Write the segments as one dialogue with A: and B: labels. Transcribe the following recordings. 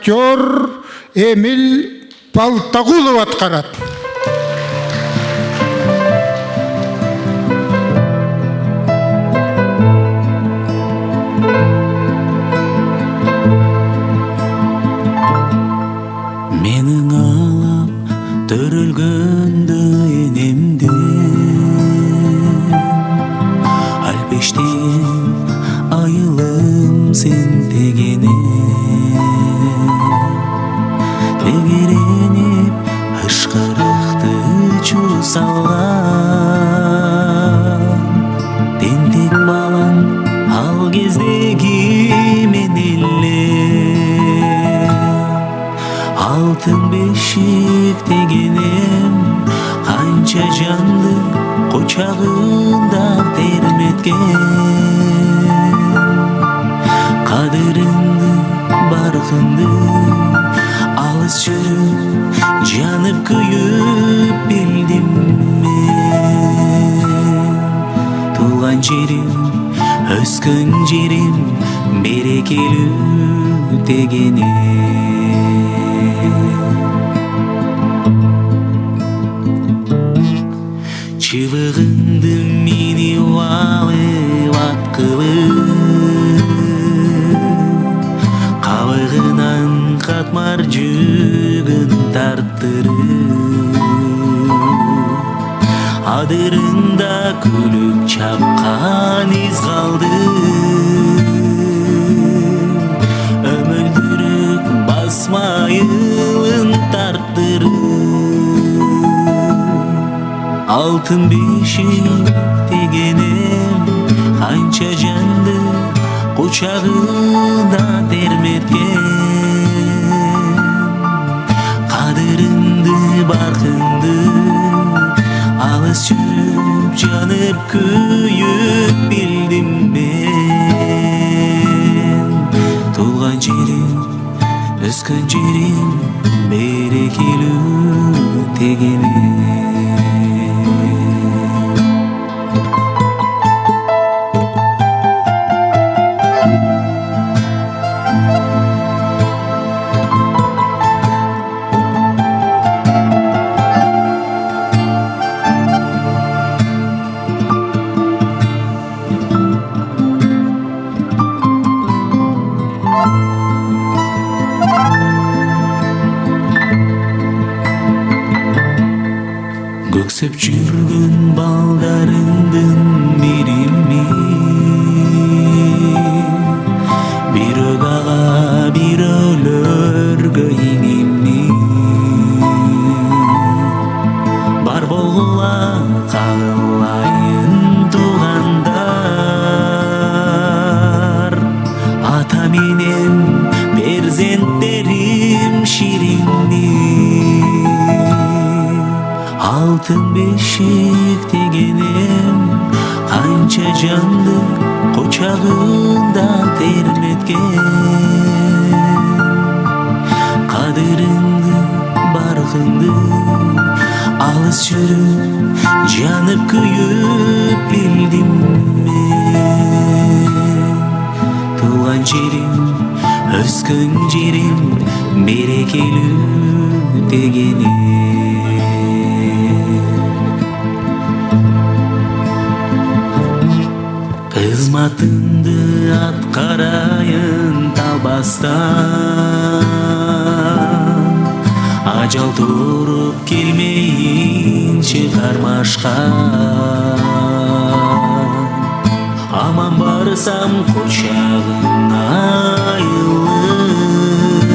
A: актер Эмиль Балтагулов аткарат.
B: Менің алап төрөлгөндө энемде алпештен айылым сен дегене тегеренеп ышкырыкты чусалган тентек балам ал кездеги мен эле алтын бешик дегенем канча жанды кочагында терметкен кадырыңды баркыңды алыс жүрүп жанып күйүп билдим мен туулган жерим өскөн жерим берекелүү дегене чыбыгыңды мени алып аткылып кабыгынан катмар жүгүн тарттырып адырыңда күлүп чапкан из калды өмөлдүрүк басмайылын тарттырып алтын бешик дегенем канча жанды кучагында терметкен кадырыңды баркыңды алыс жүрүп жанып күйүп билдим мен туулган жерим өскөн жерим берекелүү дегене көксөп жүргөн балдарыңдын бирими бирөө ага бирөөлөргө иңими бар болгула кагылайын туугандар ата менен перзенттерим шириңни алтын бешик дегенем канча жанды кочагында терметкен кадырыңды баркыңды алыс жүрүп жанып күйүп билдим мен туулган жерим өскөн жерим берекелүү дегене кызматыңды аткарайын талбастан ажал туруп келмейинчи кармашка аман барсам кучагың айылым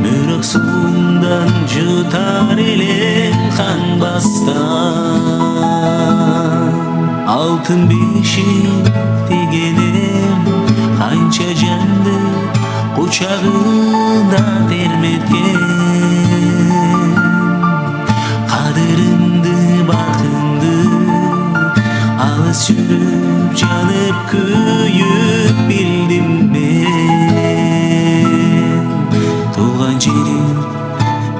B: мөрөк суундан жутар элем канбастан алтын бешик дегенем канча жанды кучагында терметкен кадырыңды баркыңды алыс жүрүп жанып күйүп билдим мен туулган жерим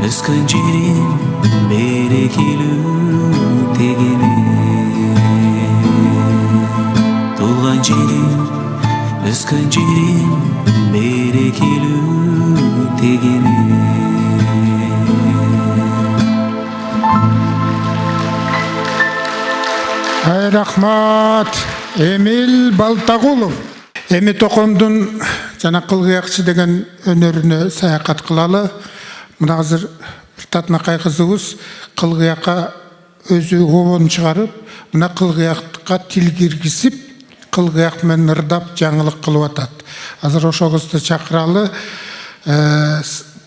B: өскөн жерим берекелүү дегене туулган жерим өскөн жерим берекелүү келүү тегине.
A: Ай рахмат, Эмил Балтагулов. Эми Токондун жана Кылгыякчы деген өнөрүнө саякат кылалы. Мына азыр Татнакай кызыбыз Кылгыякка өзү обон чыгарып, мына Кылгыякка тил киргизип, Кылгыяк менен ырдап жаңылык кылып атат. Азыр ошо кызды чакыралы.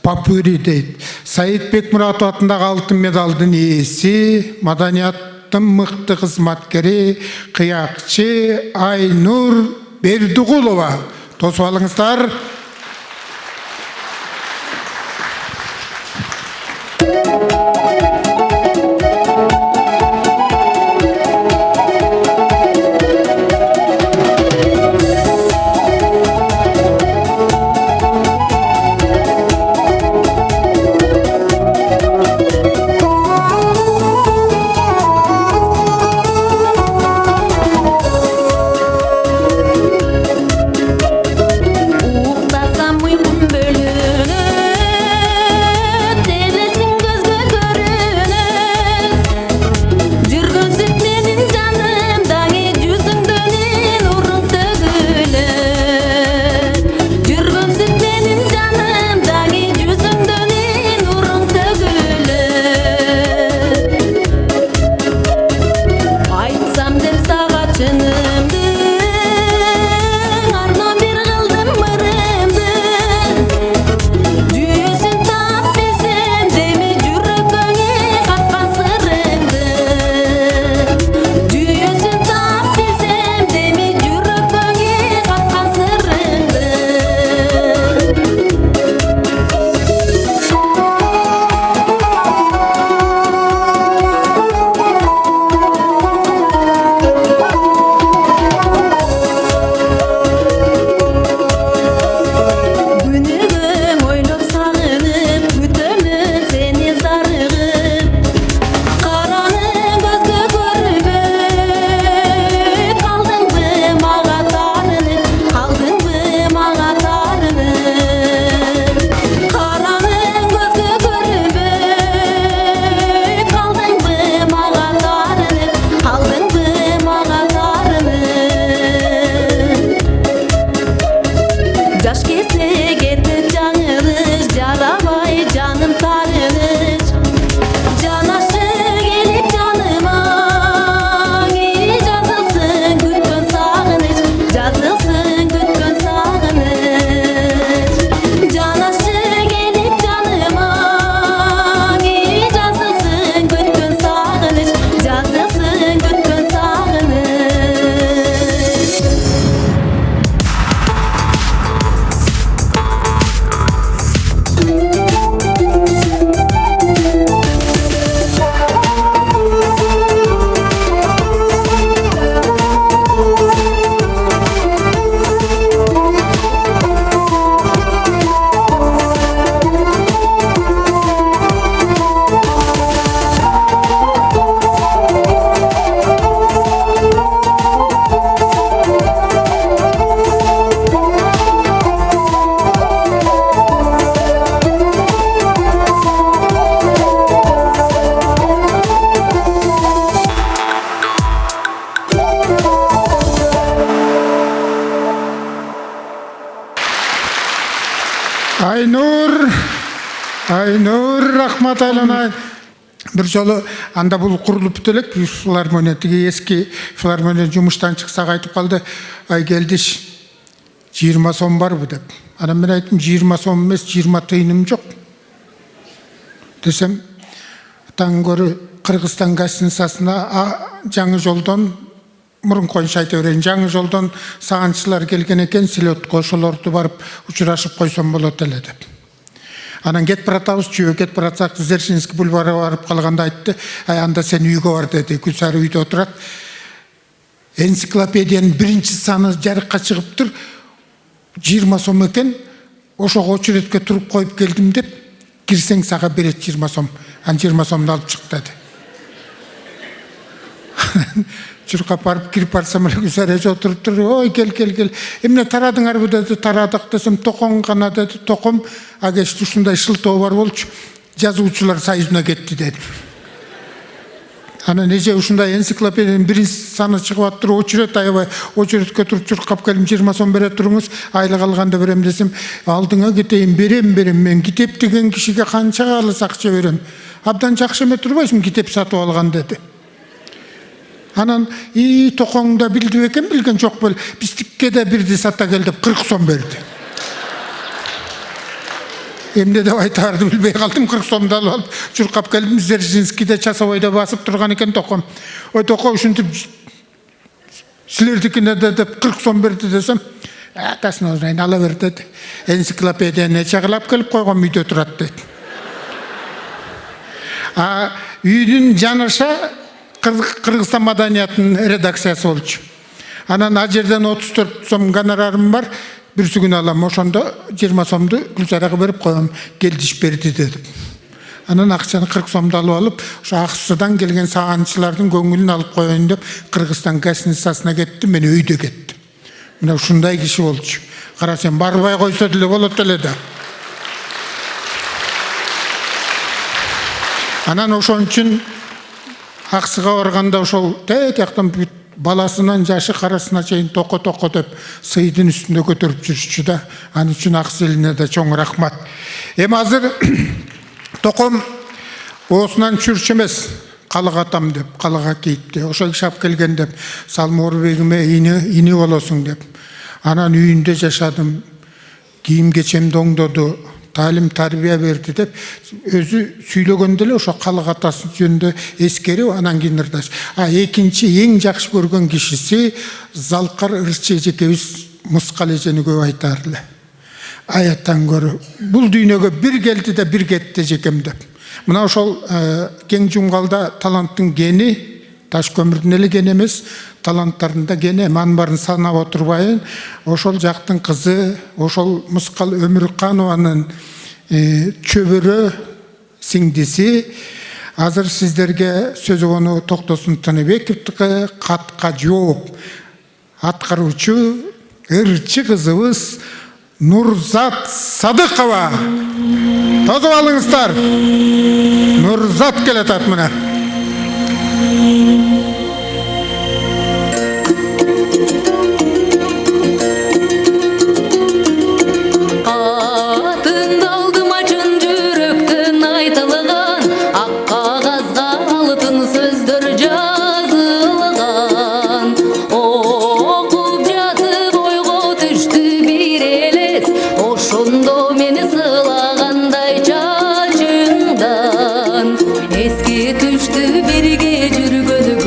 A: Папури дейт. Саид Бекмуратов атындагы алтын медалдын ээси, маданияттын мыкты кызматкери, кыякчы Айнур Бердигулова. Тосуп алыңыздар. Айнур рахмат айланай. Bir жолу анда бул курулуп бүтөлөк филармония, тиги эски филармония жумуштан чыксак айтып калды. Ай келдиш 20 сом барбы деп. Анан мен айттым 20 сом эмес, 20 тыйыным жок. Десем таң көрү Кыргызстан гостиницасына жаңы жолдон мурун койчу айта берейин. Жаңы жолдон сагынчылар келген экен, Силетко ошолорду барып учурашып койсом болот эле деп. Анан кетип баратабыз, чүйө кетип баратсак, Дзержинский бульварга барып калганда айтты, анда сен үйгө бар деди. Күсары үйдө отурат. Энциклопедиянын биринчи саны жарыкка чыгыптыр. 20 сом экен. Ошого очередке туруп коюп келдим деп, кирсең сага берет 20 сом. Ан 20 сомду алып чык деди. чуркап барып кирип барсам эле Гүлсара эже отуруп туруп, ой кел эмне тарадыңарбы деди. Тарадык десем, токоң гана деди. Током агешти ушундай шылтоо бар болчу, жазуучулар союзуна кетти деди. Анан эже ушундай энциклопедиянын биринчи саны чыгып аттыр, очерет аябай, очеретке туруп чуркап келип 20 сом бере туруңуз, айлык алганда берем десем, алдыңа кетейин, берем, мен китеп деген кишиге канча алыс акча берем. Абдан жакшы эме турбайсың китеп сатып алган деди. Анан токоң да билди экен, билген жок бел, биздикке да бирди сата кел деп 40 сом берди. Эмне деп айтаарды билбей калдым, 40 сомду алып чуркап келдим, Дзержинскийде часовойдо басып турган экен током. Ой токо ушинтип силердикине деп 40 сом берди десем, атасын озайын ала бер деди. Энциклопедияны чагылап келип койгон үйдө турат деди. Үйдүн жанаша Кыргызстан маданиятынын редакциясы болчу. Анан ал жерден 34 сом гонорарым бар, бирси күн алам, ошондо 20 сомду Гүлсарага берип коем, келдиш берди дедим. Анан акчаны 40 сомду алып алып, ошо Аксыдан келген сагынчылардын көңүлүн алып коеюн деп Кыргызстан гостиницасына кеттим, мен өйдө кеттим. Мына ушундай киши болчу. Кара сен барбай койсо деле болот эле да. Анан ошон үчүн Аксыга барганда ошол тияктан баласынан жашы карасына чейин токо деп сыйдын үстүндө көтөрүп жүрүшчү да. Аны үчүн Аксы элине да чоң рахмат. Эми азыр током оосунан чүрч эмес, калык атам деп, калыга кейипти. Ошол киши алып келген деп, Салмоор бегиме ини болосуң деп. Анан үйүндө жашадым, кийим кечемди оңдоду, талим тарбия берди деп, өзү сүйлөгөндө эле ошо калык атасы жөнүндө эскерип, анан кийин ырдаш. Экинчи эң жакшы көргөн кишиси Залкар Ырчы эжекебиз Мускал эжени көп айтар эле. Аяттан көрө бул дүйнөгө бир келди да бир кетти эжекем деп. Мына ошол кең жумгалда таланттын гени, таш көмүрдүн эле гени эмес, таланттарында гени ман барын санап отурбайын. Ошол жактын кызы, ошол Мускал Өмүрканованын чөбөрө сиңдиси. Азыр сиздерге сөзөгөнү Токтосун Тыныбековдуку катка жооп аткаруучу ырчы кызыбыз Нурзат Садыкова. Тосуп алыңыздар. Нурзат келатат мына.
C: Eski düştü birge жүргөнү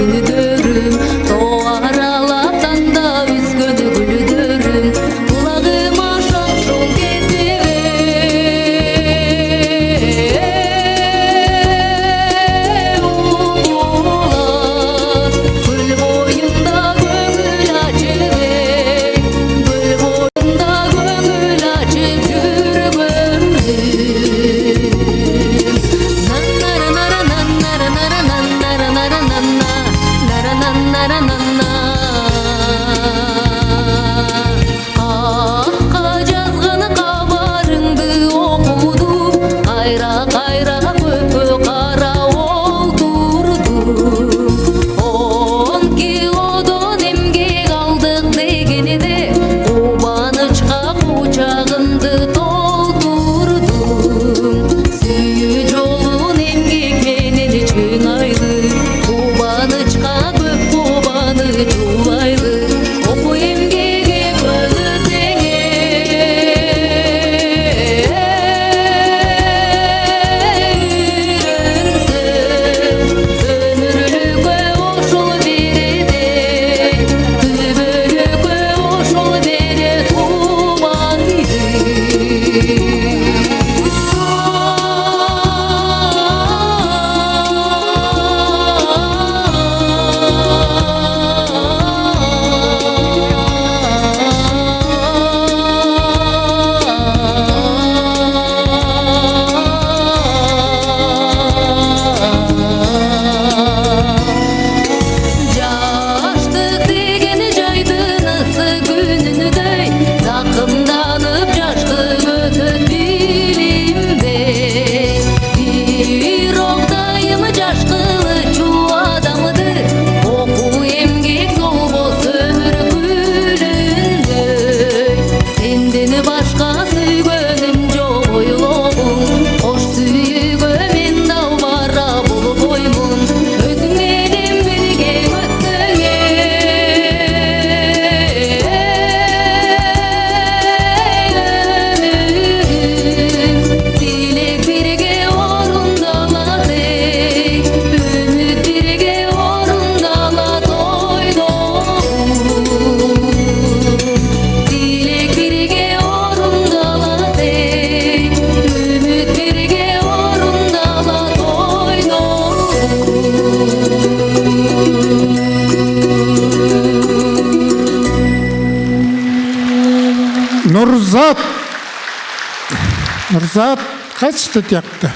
A: Нұрзат қашты тияқты.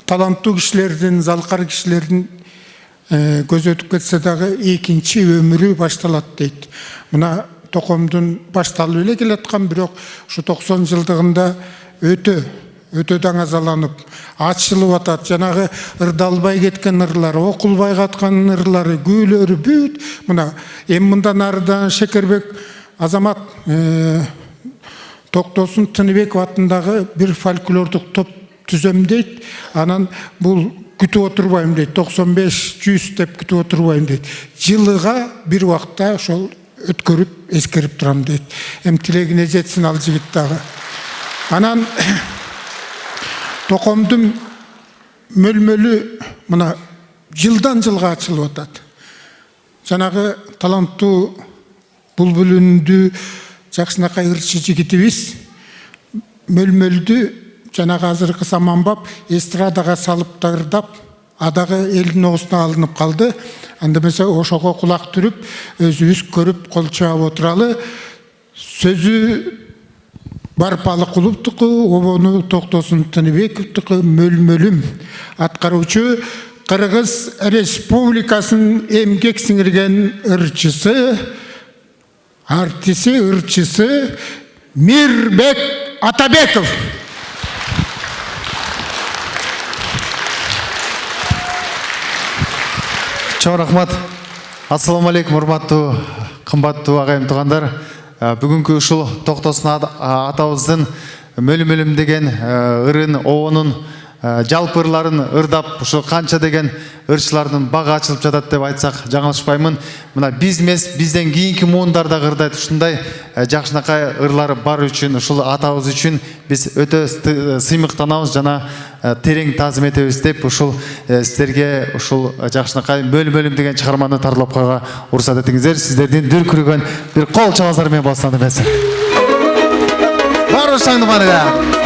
A: Талантты кишилердин, залкар кишилердин көз өтүп кетсе дагы экинчи өмүрү башталат дейт. Мына Токомдун башталып эле келаткан, бирок ушу 90 жылдыгында өтө даңазаланып, ачылып атат. Жанагы ырдалбай кеткен ырлар, окулбай каткан ырлары, күүлөрү бүт. Мына эми мындан арыдан Шекербек Азамат Токтосун Тыныбеков атындагы бир фольклордук топ түзөм дейт. Анан бул күтүп отурбайм дейт. 95-100 деп күтүп отурбайм дейт. Жылыга бир убакта ошол өткөрүп, эскерип турам дейт. Эми тилегине жетсин ал жигит дагы. Анан Токомдун мөлмөлү мына жылдан жылга ачылып атат. Жанагы таланттуу булбул үнүндүү жакшынакай ырчы жигитибиз мөлмөлдү жанагы азыркы саманбап эстрадага салып ырдап, адагы элдин оозуна алынып калды. Анда эмесе ошого кулак түрүп, өзүбүз көрүп, кол чаап отуралы. Сөзү Барпалы Кулуптуку, обону Токтосун Тыныбековтуку, мөлмөлүм. Аткаруучу Кыргыз Республикасынын эмгек сиңирген ырчысы, артиси, ырчысы Мирбек Атабеков.
C: Чоң рахмат. Ассаламу алейкум, урматтуу, кымбаттуу агайым туугандар. Бүгүнкү ушул Токтосун атабыздын мөлмөлүм деген ырын, обонун жалпы ырларын ырдап, ушул канча деген ырчылардын бага ачылып жатат деп айтсак жаңылышпаймын. Мына биз эмес, бизден кийинки муундар да ырдайт. Ушундай жакшынакай ырлары бар үчүн, ушул атабыз үчүн биз өтө сыймыктанабыз жана терең таазим этебиз деп ушул сиздерге ушул жакшынакай мөлмөлүм деген чыгарманы тарлап койгонго уруксат этиңиздер. Сиздердин дүркүрөгөн бир кол чабыңыздар менен баштанып берсин. Баары шаңды маныга.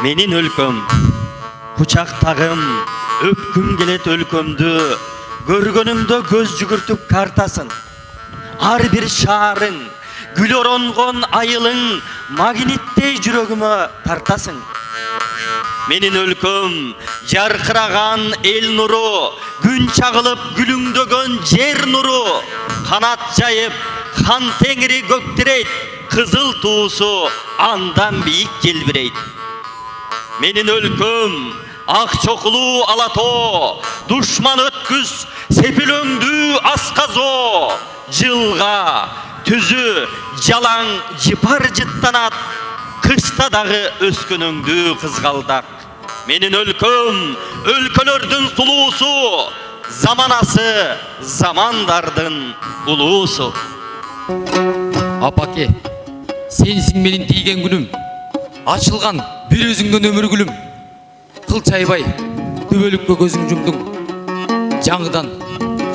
D: Менин өлкөм, кучактагым, өпкүм келет өлкөмдү, көргөнүңдө көз жүгүртүп картасын. Ар бир шаарың, гүл оронгон айылың, магниттей жүрөгүмө тартасың. Менин өлкөм, жаркыраган эл нуру, күн чагылып гүлүңдөгөн жер нуру, канат жайып, хан теңири көктирейт, кызыл туусу андан бийик желбирейт. Менин өлкөм, ак чокулуу алато, душман өткүз, сепилөңдүү асказо, жылга, түзү, жалаң, жыпар жыттанат, кышта дагы өскөнөңдүү кызгалдак. Менин өлкөм, өлкөлөрдүн сулуусу, заманасы, замандардын улуусу.
E: Апаке, сенсиң менин тийген күнүм, ачылган бир өзүңдөн өмүр гүлүм. Кыл чайбай, күбөлүккө көзүң жумдуң, жаңыдан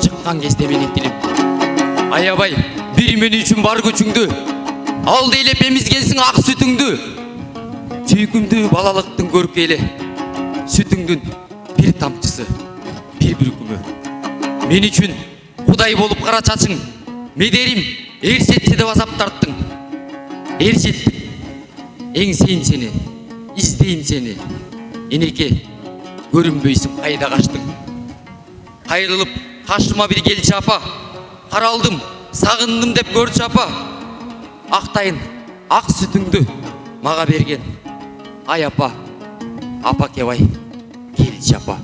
E: чыккан кезде менин тилим. Аябай, бир мен үчүн бар күчүңдү, алды элеп эмизгенсиң ак сүтүңдү. Сүйкүмдүү балалыктын көркү эле, сүтүңдүн бир тамчысы, бир бүркүмү. Мен үчүн Кудай болуп кара чачың, медерим, Ерсетсе деп азап тарттың. Ерсеттім. Еңсейін сені, іздейін сені. Енеке, көрінбейсің, қайда қаштың. Қайрылып, қашыма бір келші апа. Қаралдым, сағындым деп көрші апа. Ақтайын, ақ сүтіңді маға берген. Ай апа, апа кебай, келші апа.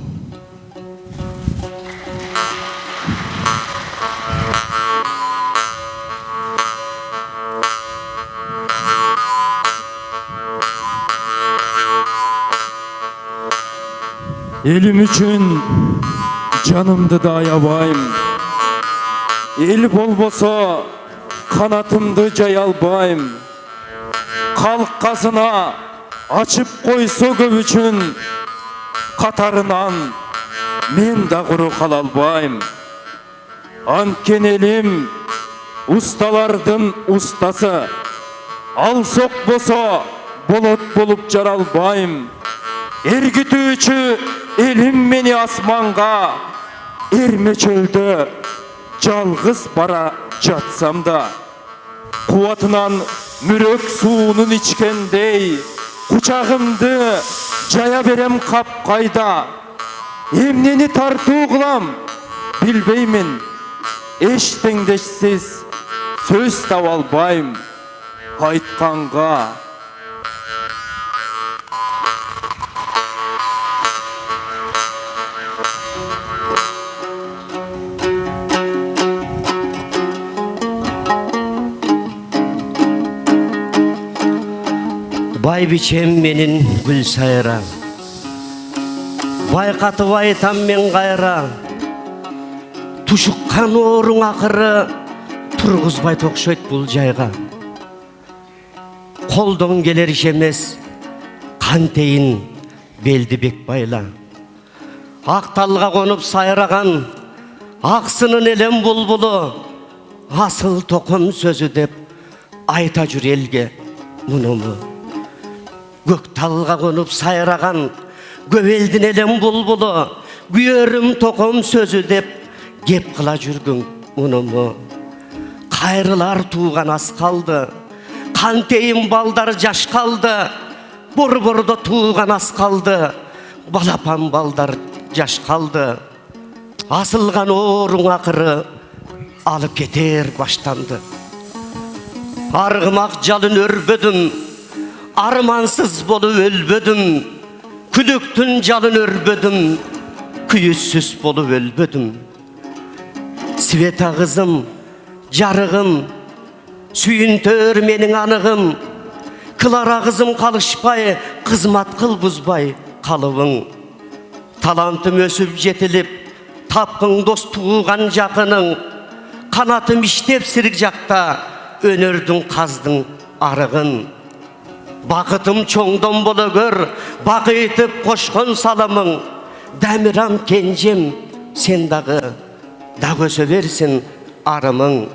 F: Elim üçün canımdı da aябайым. El bolbosa kanatımdı jay albayım. Halk qasına açıp koysa көп üçün katarынан men da kuru kala albayım. Antken elim ustalardın ustası. Al sok bosa bolot bolup jaralbayım. Ergütүүчү elim meni asmanға, erme çölde жалғыз бара жатсам да, қуатынан мүрек суунун ичкендей, кучагымды жая берем капкайда. Эмнени тартуу кылам билбеймин, эчтеңдешсиз сөз таба албайм айтканга.
G: Бай бичем менин гүл сайра, байкатып айтам мен кайра. Тушуккан ооруң акыры тургузбай токшойт бул жайга. Колдон келер иш эмес, кантейин белди бек байла. Ак талга конуп сайраган аксынын элем булбулу, асыл током сөзү деп айта жүр элге мунуму. Көк талға конуп сайраган көбелдин элем булбулу, күйөрүм током сөзү деп кеп кыла жүргүң мунуму. Кайрылар тууган аз калды, кантейин балдар жаш калды. Борбордо тууган аз калды, балапан балдар жаш калды. Асылган ооруң акыры алып кетер баштанды. Аргымак жалын өрбөдүм, армансыз болуп өлбөдүм. Күлүктүн жалын өрбөдүм, күйүсүз болуп өлбөдүм. Света кызым, жарыгым, сүйүнтөр менин аныгым. Кылара кызым калышпай, кызмат кыл бузбай калыбың. Талантым өсүп жетилип, тапкың дос тууган жакының. Канатым иштеп сирик жакта, өнөрдүн каздың арыгын. Бакытым чоңдон боло көр, бакыйтып кошкон саламың. Дамирам кенжем, сен дагы да көсө берсин арымың.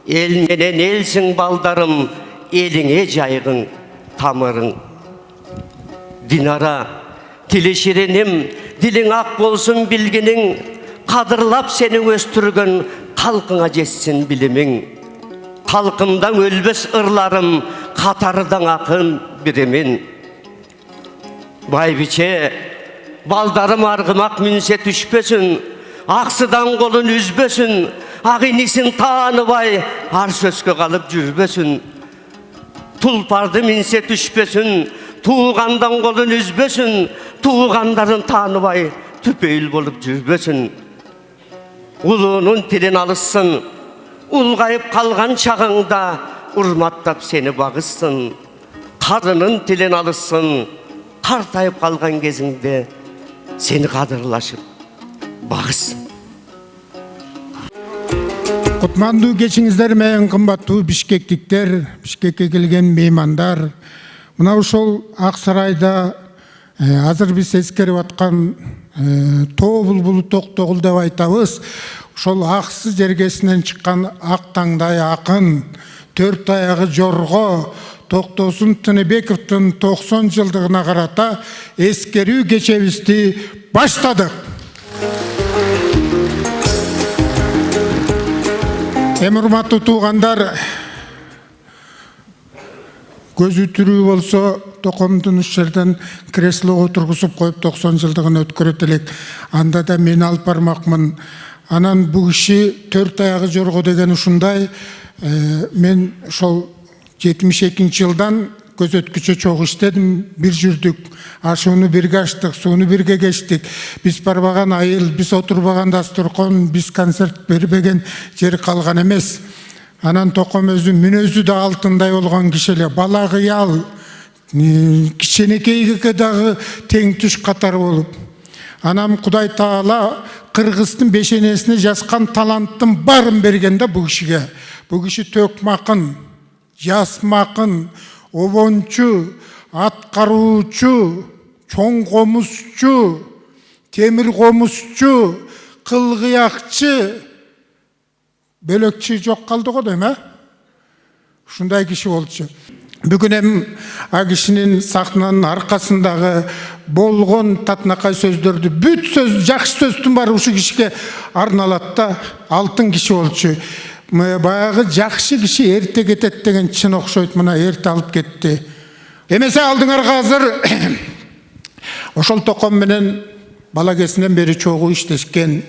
G: Эл менен элсиң балдарым, элиңе жайгың тамырың. Динара, тили шириним, дилиң ак болсун билгиниң. Кадырлап сени өстүргөн калкыңа жетсин билимиң. Халқымдан өлбес ырларым, қатардан ақын биримин. Байбиче, балдарым арғымақ мүнсе түшпесін, ақсыдан қолын үзбесін, ағинисін таныбай, ар сөзге қалып жүрбесін. Тұлпарды мінсе түшпесін, туғандан қолын үзбесін, туғандарын таныбай, түпейл болып жүрбесін. Ұлының тілін алысын, улгайып қалған чағыңда урматтап сені бағысын. Қарының тілін алысын, қартайып қалған кезіңде сені қадырлашып бағысын.
A: Кутмандуу кечиңиздер менен кымбаттуу бишкектиктер, Бишкекке келген меймандар. Мына ушул Ак Сарайда азыр биз эскерип аткан тоо булбулу токтогул деп айтабыз. Ошол аксыз жергесинен чыккан ак таңдай акын, төрт аягы жорго Токтосун Тыныбековдун 90 жылдыгына карата эскерүү кечебизди баштадык. Эми урматтуу туугандар, көзү түрүү болсо токомдун уш жерден креслого отургузуп коюп 90 жылдыгын өткөрөт элек. Анда да мен алып бармакмын. Анан бул киши 4 аягы жорго деген ушундай. Мен ошол 72 жылдан көзөткүчө чогуу иштедим, бир жүрдүк. Ашууну бирге ачтык, сууну бирге кечтик. Биз барбаган айыл, биз отурбаган дасторкон, биз концерт бербеген жер калган эмес. Анан током өзү мүнөзү да алтындай болгон киши эле, бала кыял, кичинекейге дагы тең түш катары болуп. Анан Кудай Таала кыргыздын бешенесине жазган таланттын барын берген да бул кишиге. Бул киши төкмакын, жазмакын, обончу, аткаруучу, чоң комузчу, темир комузчу, кылгыякчы, бөлөкчү жок калды го дейм, ушундай киши болчу. Бүгүн эми а кишинин сахнанын аркасындагы болгон татынакай сөздөрдү, бүт сөз, жакшы сөздүн баары ушу кишиге арналат да, алтын киши болчу. Баягы жакшы киши эрте кетет деген чын окшойт, мына эрте алып кетти. Эмесе алдыңарга азыр ошол током менен бала кезинен бери чогуу иштешкен,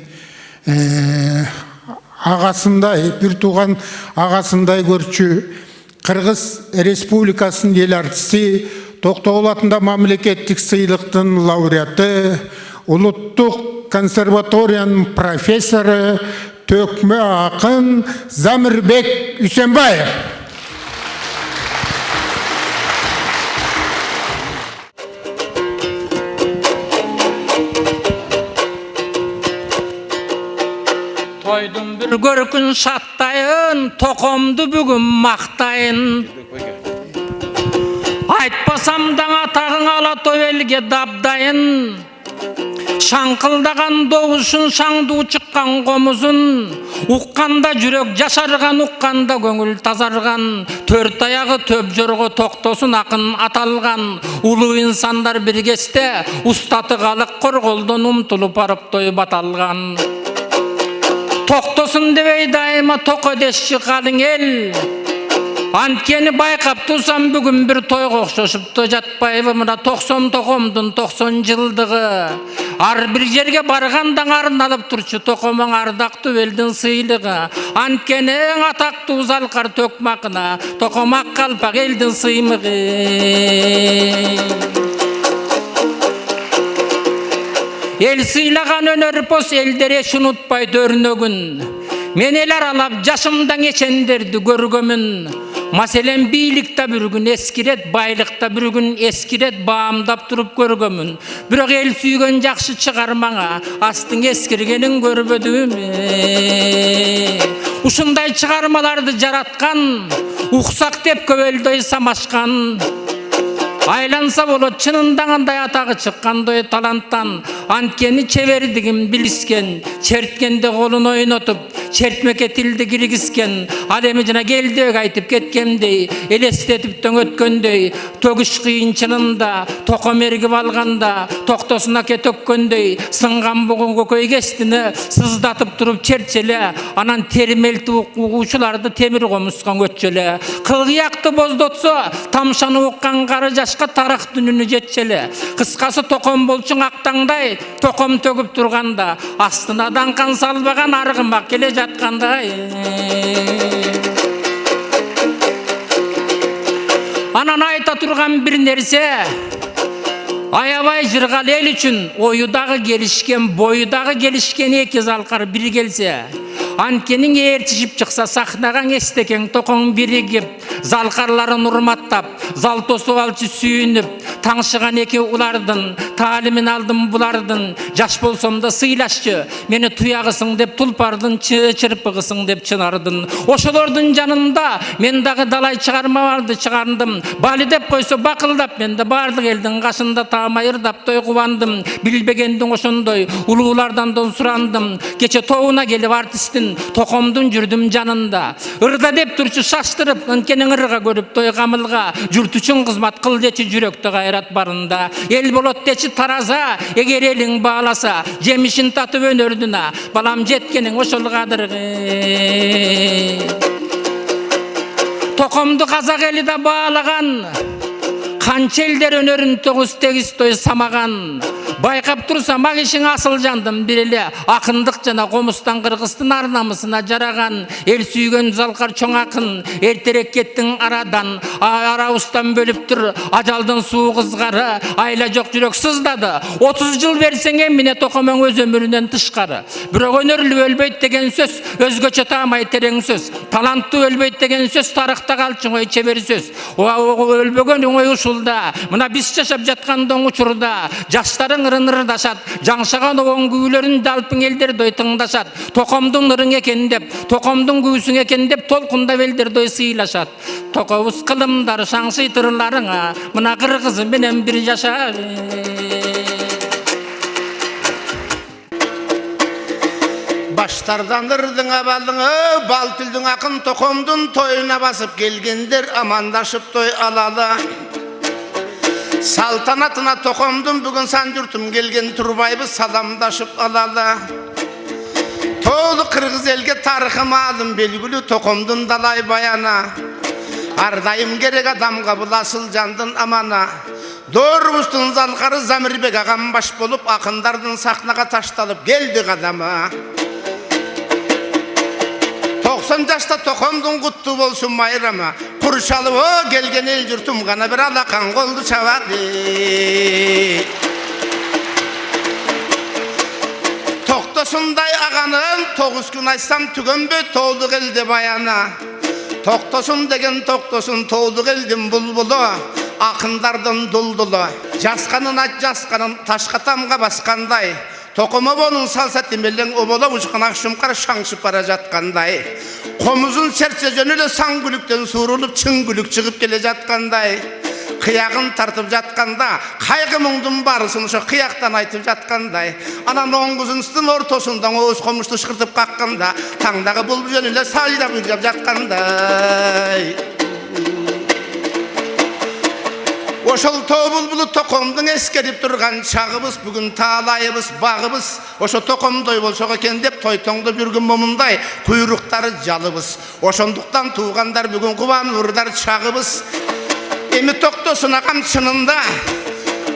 A: агасындай, бир тууган агасындай көрчү, Кыргыз Республикасынын эл артиси, Токтогул атында мамлекеттик сыйлыктын лауреаты, улуттук консерваториянын профессору, төкмө акын Замирбек Үсенбаев.
H: Тойдун бир көркүн шаттайын, токомду бүгүн мактайын. Айтпасам даңа тагың ала төбелге дабдайын. Шаңкылдаган добушун, шаңдуу чыккан комузун, укканда жүрөк жашарган, укканда көңүл тазарган. Төрт аягы төп жорго токтосун акын аталган. Улуу инсандар биргесте, устаты калык корголдон умтулуп барып той баталган. Токтосун дебей дайыма токо дешчи калың эл. Анткени байкап турсам бүгүн бир тойго окшошупту жатпайбы, мына 90 токомдун 90 жылдыгы. Ар бир жерге барганда арналып турчу токомуң ардактуу элдин сыйлыгы. Анткени эң атактуу залкар төкмакына, токомак калпак элдин сыймыгы. Эл сыйлаган өнөр пос элдер эч унутпайт өрнөгүн. Мен эл аралап жашымдан эчендерди көргөмүн. Маселен бийликте бир күн эскирет, байлыкта бир күн эскирет, баамдап туруп көргөмүн. Бирок эл сүйгөн жакшы чыгармаңа, астың эскиргенин көрбөдүм. Ушундай чыгармаларды жараткан, уксак деп көбөлдөй самашкан. Айланса болот чынындагандай атагы чыккандай таланттан. Анткени чебердигин билискен, черткенде колун ойнотуп, чертмеке тилди киргизген. Ал эми жана келдөк айтып кеткендей, элестетип төңөткөндөй, төгүш кыйын чынында, током эргип алганда, токтосуна ке төккөндөй, сынган бугун көкөй кестини сыздатып туруп чертчеле, анан термелтип угуучуларды темир комузга көтчөлө. Кылгыякты боздотсо, тамшаны уккан кары жашка тарах дүнүнү жетчеле. Кыскасы током болчуң актаңдай, током төгүп турганда, астына даңкан салбаган аргымак келе жаткандай. Анан айта турган бир нерсе, аябай жыргал эл үчүн ою дагы келишкен, бою дагы келишкен эки залкар бир келсе, анткени ээрчишип чыкса сахнага эстекең токоң биригип, залкарларын урматтап, залтосу алчы сүйүнүп, таңшыган эки улардын, таалимин алдым булардын, жаш болсом да сыйлашчы, мени туягысың деп тулпардын, чырпыгысың деп чынардын. Ошолордун жанында мен дагы далай чыгармаларды чыгардым. Бали деп койсо бакылдап, мен да бардык элдин кашында таамайырдап той кубандым. Билбегендиң ошондой улуулардан сурандым. Кече тобуна келип артисттин билсин, токомдун жүрдүм жанында. Ырда деп турчу шаштырып, анткенин ырга көрүп той камылга, журт үчүн кызмат кыл дечи жүрөктө кайрат барында. Эл болот дечи тараза, эгер элиң бааласа, жемишин татып өнөрдүна, балам жеткениң ошол кадыргы. Токомду казак эли да баалаган, канча элдер өнөрүн тогуз-тегиз той самаган. Байкап турсам ак ишиң асыл жандым бир эле, акындык жана комустан кыргыздын ар намысына жараган. Эл сүйгөн залкар чоң акын, эртерээк кеттиң арадан. Арабыздан бөлүп тур ажалдын суу кызгары, айла жок жүрөк сыздады. 30 жыл берсең эмне токомоң өз өмүрүнөн тышкары. Бирок өнөрлүү өлбөйт деген сөз, өзгөчө таамай терең сөз. Таланттуу өлбөйт деген сөз, тарыхта калчың ой чебер сөз. Өлбөгөн ой ушулда, мына биз жашап жаткандын учурда. Жаштарың ырын ырдашат, жаңшаган оң күүлөрүн далпың элдер дой тыңдашат. Токомдун ырың экен деп, токомдун күүсүң экен деп, толкундап элдер дой сыйлашат. Токобуз кылымдар шаңшый тырларыңа, мына кыргызым менен бир жаша.
I: Баштардан ырдың абалыңы, бал түлдің акын токомдун тойуна басып келгендер амандашып той алалы. Салтанатына токомдун бүгүн сан журтум келген турбайбыз саламдашып алалы. Тоолу кыргыз элге тарыхы маалым белгилүү токомдун далай баяна. Ар дайым керек адамга бул асыл жандын амана. Доорубуздун залкары Замирбек агам баш болуп, акындардын сахнага ташталып келди кадамы. 90 жашта токомдун куттуу болсун майрамы. Курчалып келген эл журтум гана бир алакан колду чабады. Токтосундай аганын 9 күн айтсам түгөнбөй тоолук элде баяна. Токтосун деген токтосун тоолук элдин булбулу, акындардын дулдулу. Жасканын ат жасканын ташка тамга баскандай. Токомобонун салсаты мелең обола ушкан акшумкар шаңшып бара жаткандай. Комузун серсе жөнүлө саңгүлүктөн суурулуп чыңгүлүк чыгып келе жаткандай. Кыягын тартып жатканда, кайгы муңдун барысын ошо кыяктан айтып жаткандай. Анан оңгузунун ортосундан ооз комушту шкыртып какканда, таңдагы булбул жөнүлө сайрап ыйлап жаткандай. Ошол тобулбулу токомдун эскерип турган чагыбыз, бүгүн таалайыбыз, багыбыз, ошо токомдой болсок экен деп тойтоңдоп жүргөн момундай куйруктары жалыбыз. Ошондуктан туугандар бүгүн кубанып урдар чагыбыз. Эми токтосун агам чынында,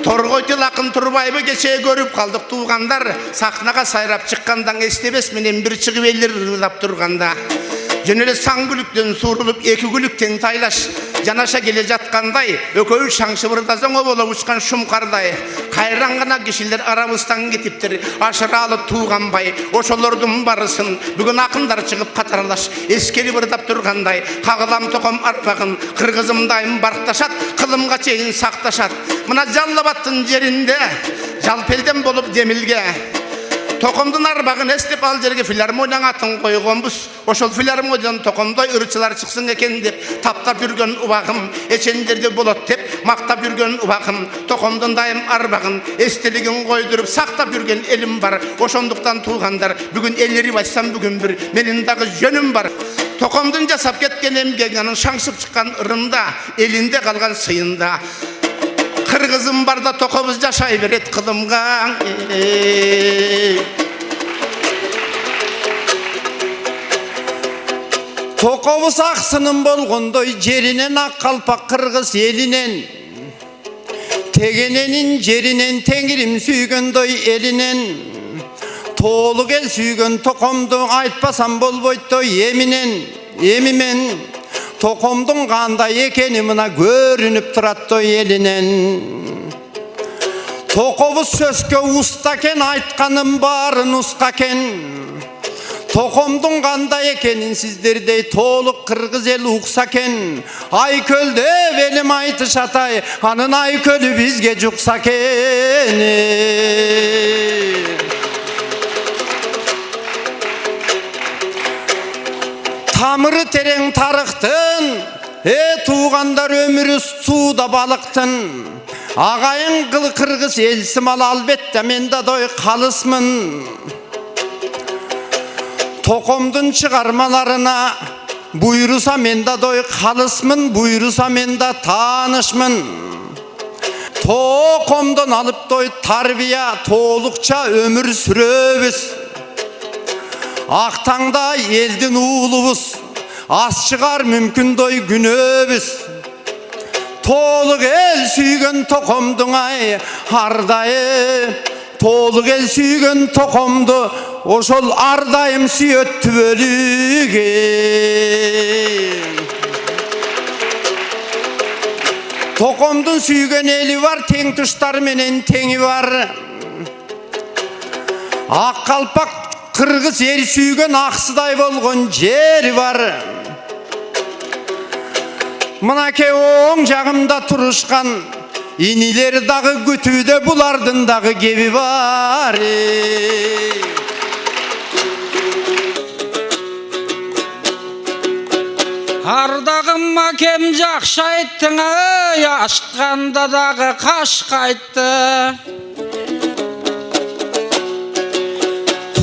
I: Торгойтул акын турбайбы кечээ көрүп калдык туугандар, сахнага сайрап чыккандан эстебес менен бир чыгып элдер ырылдап турганда. Жөн эле саңгүлүктөн суурулуп эки күлүк тең тайлаш жанаша келе жаткандай, экөө шаңшыбырдасаң оболо учкан шумкардай. Кайран гана кишилер арабыздан кетиптир, ашыралы тууганбай. Ошолордун барысын бүгүн акындар чыгып катарлаш эскерип ырдап тургандай. Кагылам током арпагын, кыргызымдайым баркташат, кылымга чейин сакташат. Мына Жалал-Абадтын жеринде жалпелден болуп демилге. Токомдун арбагын эстеп ал жерге филармонияң атын койгонбуз. Ошол филармониядан токомдой ырчылар чыксын экен деп таптап жүргөн убагым, эчендерде болот деп мактап жүргөн убагым. Токомдун дайым арбагын эстелигин койдуруп сактап жүргөн элим бар. Ошондуктан туугандар, бүгүн элирип айтсам бүгүн бир менин дагы жөнүм бар. Токомдун жасап кеткен эмгеги анын шаңшып чыккан ырында, элинде калган сыйында. Кыргызым барда токобуз жашай берет кылымга.
J: Токобуз аксынын болгондой жеринен ак калпак кыргыз элинен. Тегененин жеринен теңирим сүйгөндөй элинен. Тоолук эл сүйгөн токомду айтпасам болбойтой эмимен. Токомдун кандай экени мына көрүнүп тураттой элинен. Токобуз сөзгө уста экен, айтканын баарын уска экен. Токомдун кандай экенин сиздердей тоолук кыргыз эл укса экен. Айкөлдөп элим айтышат ай, анын айкөлү бизге жукса экен. Тамыры терең тарыктын, туугандар өмүрү сууда балыктын. Агайын кыл кыргыз элсимал албетте мен да дой калысмын. Tokomdun çıkarmalarına buyursa menda doy kalısmın, buyursa menda tanışmın. Tokomdan alıp doy tarbiye toğlukça ömür süröbüz. Aktangda eldin uğulubuz, az çıkar mümkün doy günöbüz. Toğluk el sүйgön tokomdun ay ardayı. Toğluk el sүйgön tokomdu oşol ardayım süyöttü bölüge. Tokomdun sүйgön eli var, teң tuştar menen teŋi var. Ak kalpak kırgız eri sүйgön akсыдай болгон жери var. Мынакей оң жағымда турушкан инилер дагы күтүүдө, булардын дагы кеби бар.
H: Ардағым акем жақшы айттың, ашқанда дағы қашқа айтты.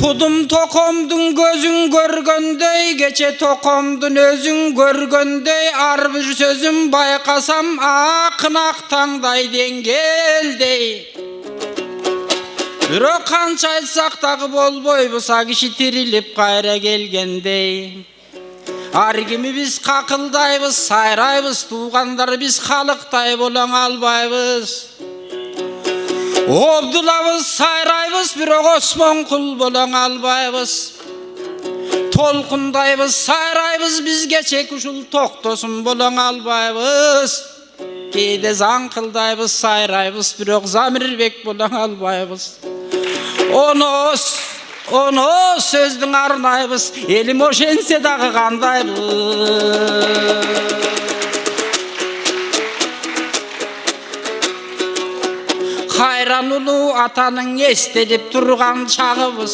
H: Құдым тоқомдың көзін көргөндей, кече тоқомдың өзін көргөндей, арбір сөзім байқасам ақын ақтаңдай деңгелдей. Бирок қанша айтсақ тағы болбой, бұса киши тирилип қайра келгендей. Ар кими биз какылдайбыз, сайрайбыз, туугандар биз халыктай болоң албайбыз. Обдулабыз, сайрайбыз, бирок осмонкул болоң албайбыз. Толкундайбыз, сайрайбыз, биз кечек ушул токтосун болоң албайбыз. Кейде заңкылдайбыз, сайрайбыз, бирок Замирбек болоң албайбыз. Оны сөздің арнайбыз, елім ошенсе дағы қандайбыз. Қайран ұлы атаның естеліп тұрған чағыбыз,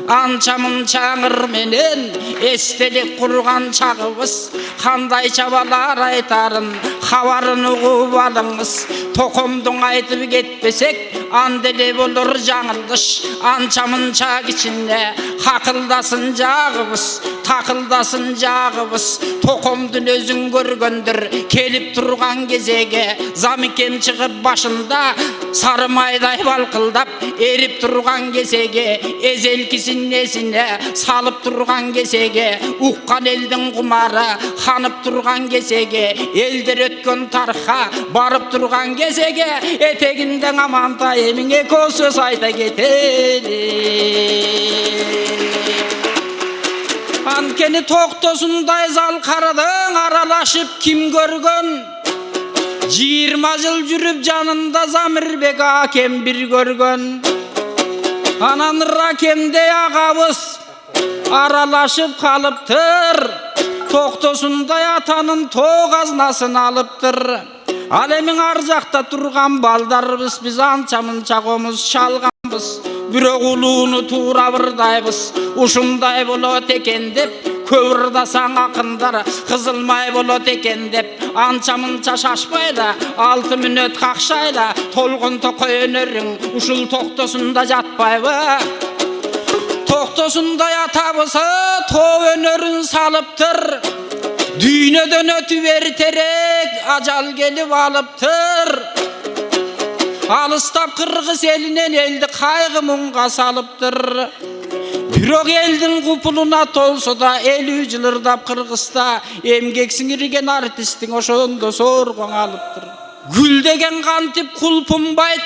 H: анчамын чаңыр менен естелік құрған чағыбыз. Қандай чабалар айтарын хабарын ұғып алыңыз. Тоқомдың айтып кетпесек, анделе болыр жаңылдыш. Анчамын чаг içinde хақылдасын жағыбыз, тақылдасын жағыбыз. Тоқомдың өзін көргөндір келіп тұрған кезеге, замикем шығып башында сарымайдай балқылдап ерип тұрған кезеге, ezелкісін несіне салып тұрған кезеге, ұққан елдің құмары ханып тұрған кезеге, елдер өткен тарха барып тұрған кезеге, етегінден амантай еміңе көсөз айта кетелі. Анкені тоқтосындай зал қарадың аралашып ким көргөн? 20 жыл жүріп жанында Замирбек акем бір көргөн. Анан ракемде ағабыз аралашып қалыптыр. Тоқтосындай атанын тоғазнасын алыптыр. Алемің ар жақта тұрған балдарыбыз, біз анча-мынча қомыз шалғанбыз. Бирок улууну туура бырдайбыз, ушундай болот экен деп көбүрдасаң акындар кызылмай болот экен деп анча-мынча шашпайла 6 мүнөт какшайла толгон токой өнөрүң ушул токтосунда жатпайбы? Токтосунда ятабыз, тоо өнөрүн салыптыр. Дүйнөдөн өтүп эртерек ажал келип алыптыр. Алыстап кыргыз элинен элди кайгы муңга салыптыр. Бирок элдин купулуна толсо да 50 жыл ырдап кыргызда эмгек сиңирген артисттин ошондо соргоң алыптыр. Гүл деген кантип кулпунбайт,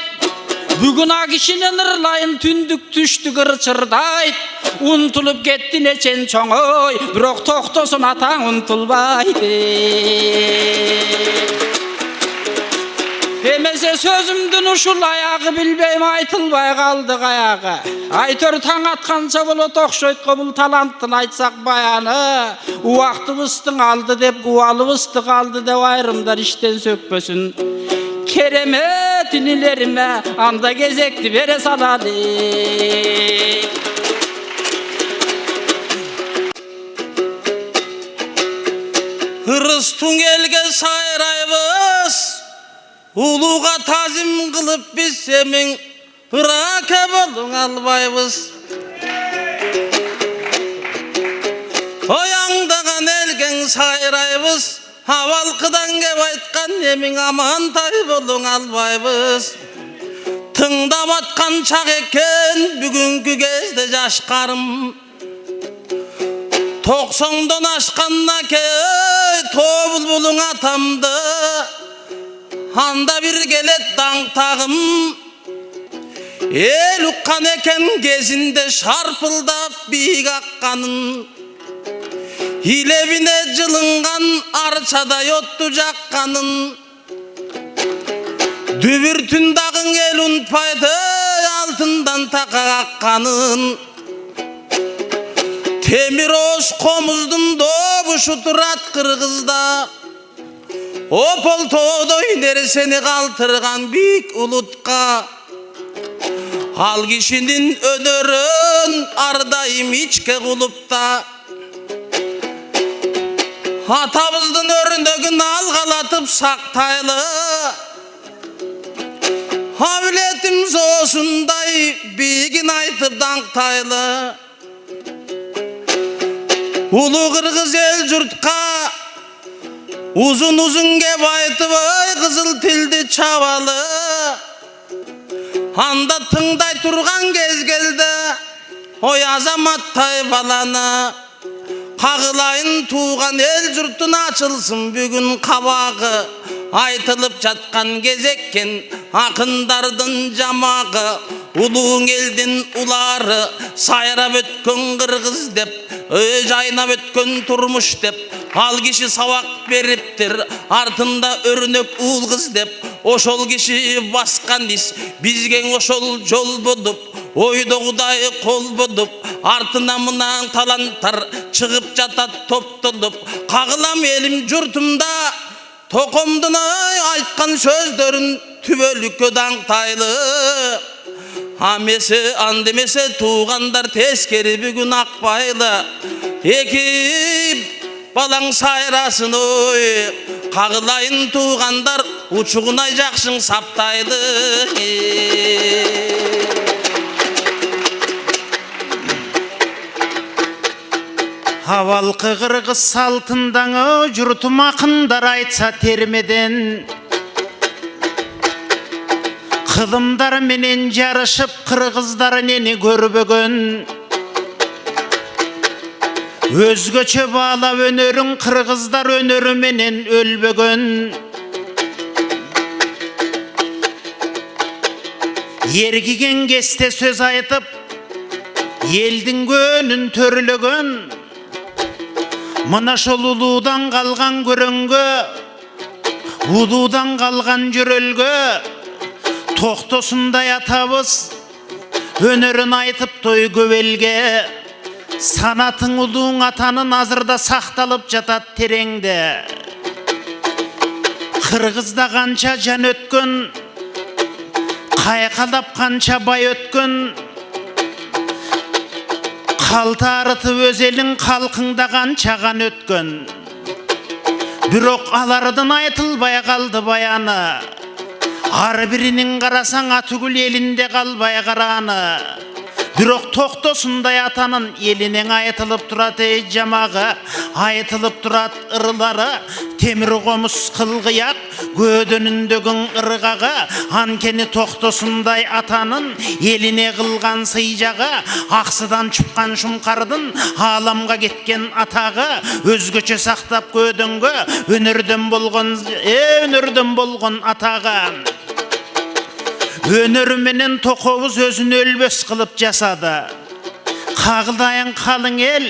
H: бүгүн а кишинин ырлайын түндүк түштүк ырчырдайт. Унтулуп кетти нечен чоңой, бирок токтосун атаң унтулбайт. Эмесе сөзүмдүн ушул аягы билбейм айтылбай калды каягы. Айтөр таң атканча болот окшойт го бул таланттын айтсак баяны. Убактыбыздын алды деп убалыбызды калды деп айрымдар иштен сөкпөсүн. Керемет инилериме анда кезекти бере салалы.
J: Ырыстың элге сайрайбыз, улуға тазим қылып біз семің ыраке болуң албайбыз.
K: Oyаңдаған елген сайрайбыз, авалқыдан кеп айтқан емің амантай болуң албайбыз. Тыңдап атқан шақ екен бүгінгі кезде жашқарым. 90'dan ашқанна кей тобыл бұлың атамды. Анда бір келет даңтағым. Ел ұққан екен кезінде шарпылдап биік аққанын. Илебіне жылынған аршадай отты жаққанын. Дүбір түндағың ел ұнтпайды алтындан тақа аққанын. Темір ош қомыздың добы шұтырат қырғызда. Опол тоодой нерсени қалтырған бик ұлытқа. Ал кишинин өнөрүн ардайым ичке кулупта. Атабыздын өрүндөгүн алгалатып сактайлы. Абилетим зоосундай бигин айтып даңктайлы. Улуу кыргыз эл журтка узун кеп айтып ой кызыл тилди чабалы. Анда тыңдай турган кез келди ой азаматтай баланы. Кагылайын туган эл журтун ачылсын бүгүн кабагы. Айтылып жаткан кезеккен акындардын жамагы. Улуу элдин улары сайрап өткөн кыргыз деп, жайнап өткөн турмуш деп. Ал киши сабак бериптир артында өрнөк уул кыз деп. Ошол киши баскан ис бизге ошол жол болуп, ойдогудай кол болуп. Артына мына таланттар чыгып жатат топтолуп. Кагылам элим журтумда Токомдун айткан сөздөрүн түбөлүккө даңтайлы. Амесе андемесе туугандар тескери бүгүн акпайлы. Эки балаң сайрасын ой, кагылайын туугандар учугунай жакшың саптайлы.
J: Авалқы қырғыз салтындаңы жұртым ақындар айтса термеден. Қылымдар менен жарышып қырғыздар нені көрбөгөн. Өзгөчө бала өнөрүң қырғыздар өнөрү менен өлбөгөн. Ергиген кесте сөз айтып, елдің көнүн төрлөгөн. Мына шол улуудан калган көрөнгө, улуудан калган жөрөлгө, токтосундай атабыз өнөрүн айтып той көбелге. Санатың улууң атанын азырда сакталып жатат тереңде. Кыргызда канча жан өткөн, кайкалап канча бай өткөн. Қалта арытып өз елің қалқыңда қанша қан өткөн. Бирок алардын айтылбай қалды баяны. Ар биринин карасаң атүгүл елінде қалбай караны. Бирок токтосундай атанын елинен айтылып турат жамагы. Айтылып турат ырылары. Темир комуз кылгыяк көдөнүндөгүн ыргагы. Анкени токтосундай атанын елине кылган сыйжагы. Аксыдан чыккан шумкардын аламга кеткен атагы. Өзгөчө сактап көдөнгө өнөрдөн болгон атагы. Өнөр менен токобуз өзүн өлбөс кылып жасады. Кагылайын калың эл,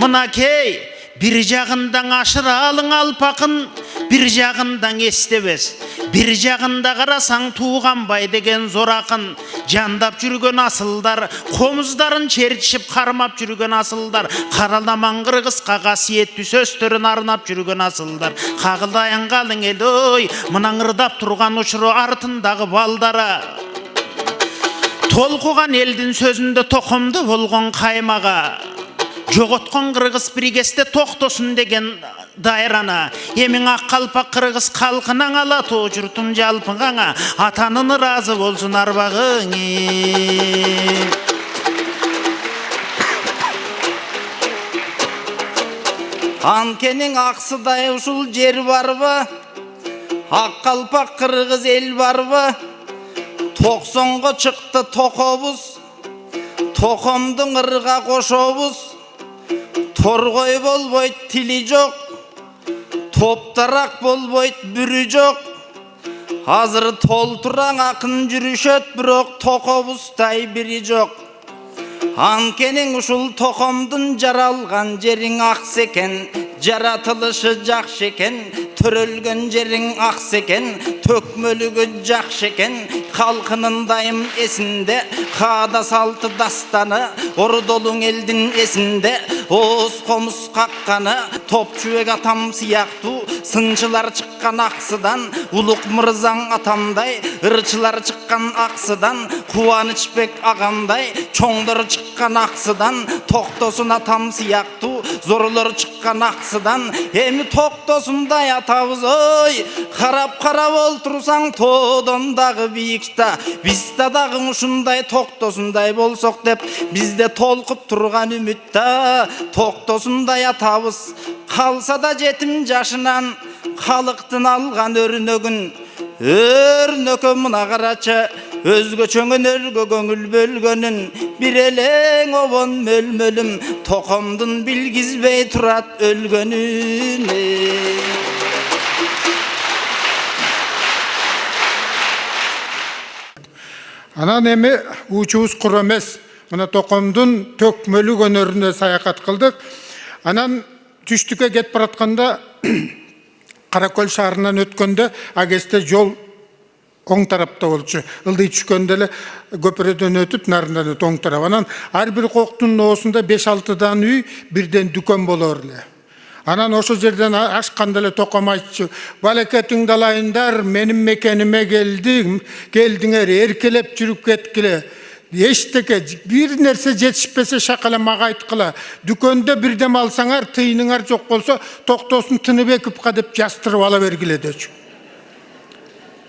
J: мынакей бир жагындан ашыра алың алпакын, бир жагындан эстебес. Бир жагында карасаң тууганбай деген зор акын. Жандап жүргөн асылдар, комуздарын чертишип кармап жүргөн асылдар. Караламан кыргызга касиеттүү сөздөрүн арнап жүргөн асылдар. Кагылайын калың эл ой, мына ырдап турган учуру артындагы балдары. Толкуган элдин сөзүндө токомду болгон каймага. Жоготкон кыргыз биригесте токтосун деген дайрана. Эмиң ак калпак кыргыз калкынан алатуу журтум жалпыңаңа. Атанын ыраазы болсун арбагың.
K: Анкенің ақсыдай ушул жер барбы? Ақ қалпақ қырғыз ел барбы? 90-ға шықты тоқобыз, тоқомдың ырға қошобыз. Торғой болбойт тили жоқ, топтарақ болбойт бүрі жоқ. Азыр толтураң ақын жүрүшөт, бирок тоқобуздай бири жоқ. Анкенің ушул тоқомдың жаралған жерің ақсы екен, жаратылышы жақшы екен, төрөлгөн жерің ақсы екен, төкмөлүгү жақшы екен. Халқының дайым есінде, қада салты дастаны, ордолуң елдің есінде, оз қомыс қаққаны, топчуек атам сияқту, сынчылар шыққан ақсыдан, улық мырзаң атамдай, ырчылар шыққан ақсыдан, қуанычбек ағамдай, чоңдор шыққан ақсыдан, тоқтосын атам сияқту, зорлор шыққан ақсыдан, эми тоқтосындай атабыз, ой, қарап олтурсаң тодондағы биікта, bizde dağın ушундай тоқтосындай болсок деп, bizde толқып тұрған үмітта, тоқтосындай атабыз, қалса да жетім жашынан, халықтың алған өрнөгін, өрнөкө мына қарачы, өзгөчөңөн өргө көңіл бөлгөнүн, bir элең обон мөлмөлүм, тоқомдун билгизбей турат өлгөнүн.
A: Анан эми учубуз кур эмес, мына Токомдун төкмөлүк өнөрүнө саякат кылдык. Анан түштүккө кетип баратканда Каракөл шаарынан өткөндө агесте жол оң тарапта болчу. Ылдый түшкөндө эле көпүрөдөн өтүп, нарындан өтүп оң тарап. Анан ар бир коктун оосунда 5-6 үй, бирден дүкөн болор эле. Анан ошо жерден ашканда эле Током айтчу: "Балекетиңди алайындар, менин мекениме келдиңер, эркелеп жүрүп кеткиле. Эчтеке бир нерсе жетишпесе шакала мага айткыла. Дүкөндө бирдем алсаңар, тыйыныңар жок болсо, Токтосун Тыныбековго деп жастырып ала бергиле" дечү.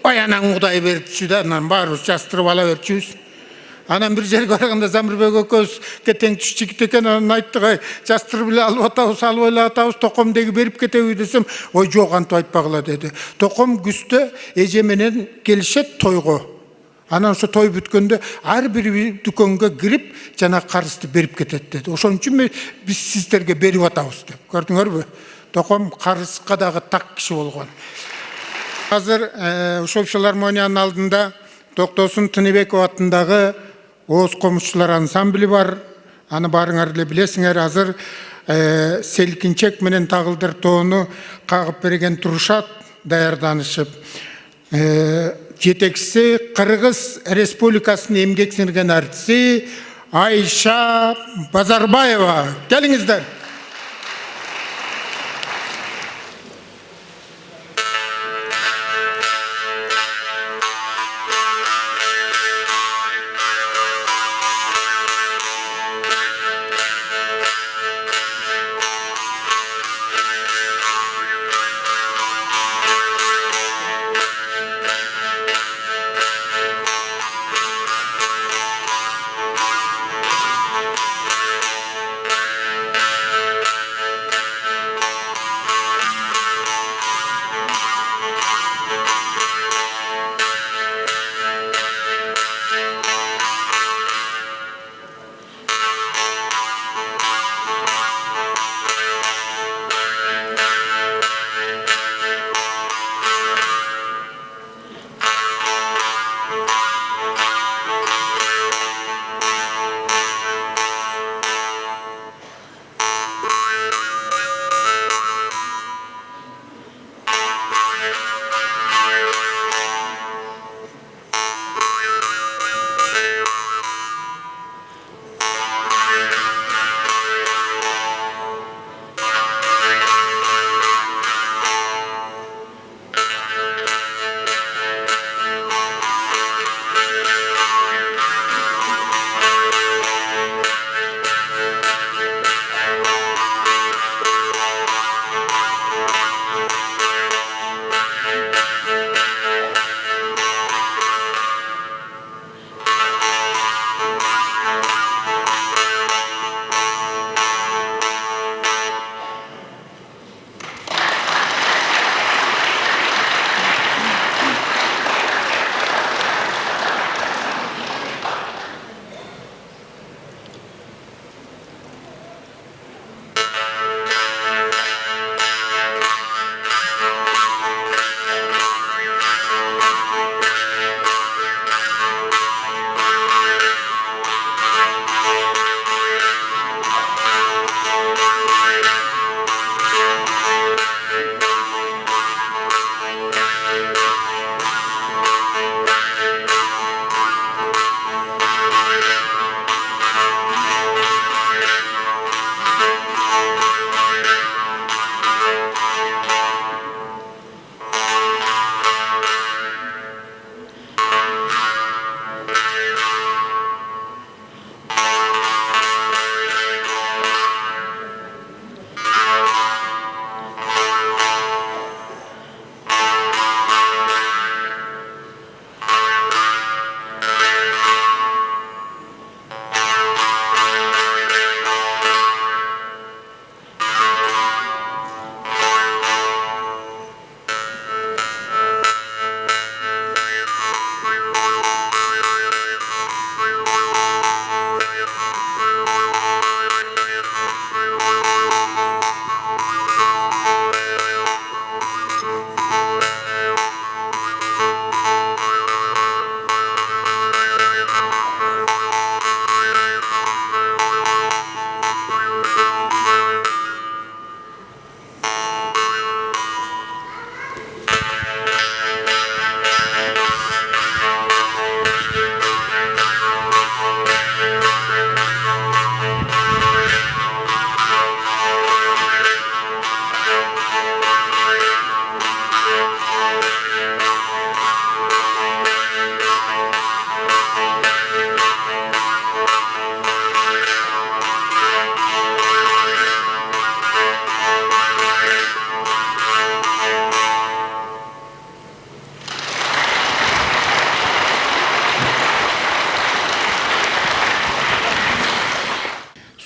A: Ой, анан Кудай берчү да, анан баарыбыз жастырып ала берчүбүз. Анан бир жерге барганда Замирбек экөөбүз кетең түш жигит экен, анан айттык: "Жастырып эле алып атабыз, алып эле атабыз, Токомдеги берип кетеби" десем, "Ой, жок, антип айтпагыла" деди. Током күздө эже менен келишет тойго. Анан ошо той бүткөндө ар бир дүкөнгө кирип, жана карызды берип кетет деди. Ошон үчүн биз сиздерге берип атабыз деп. Көрдүңөрбү? Током карызга дагы так киши болгон. Азыр ошол филармониянын алдында Токтосун Тыныбеков атындагы Оз комушчулар ансамбли бар. Аны барыңар эле билесиңер. Азыр Селкинчек менен Тагылдыр тоону кагып берген турушат, даярданышып. Жетекчиси Кыргыз Республикасынын эмгек сиңирген артисти Айша Базарбаева. Келиңиздер.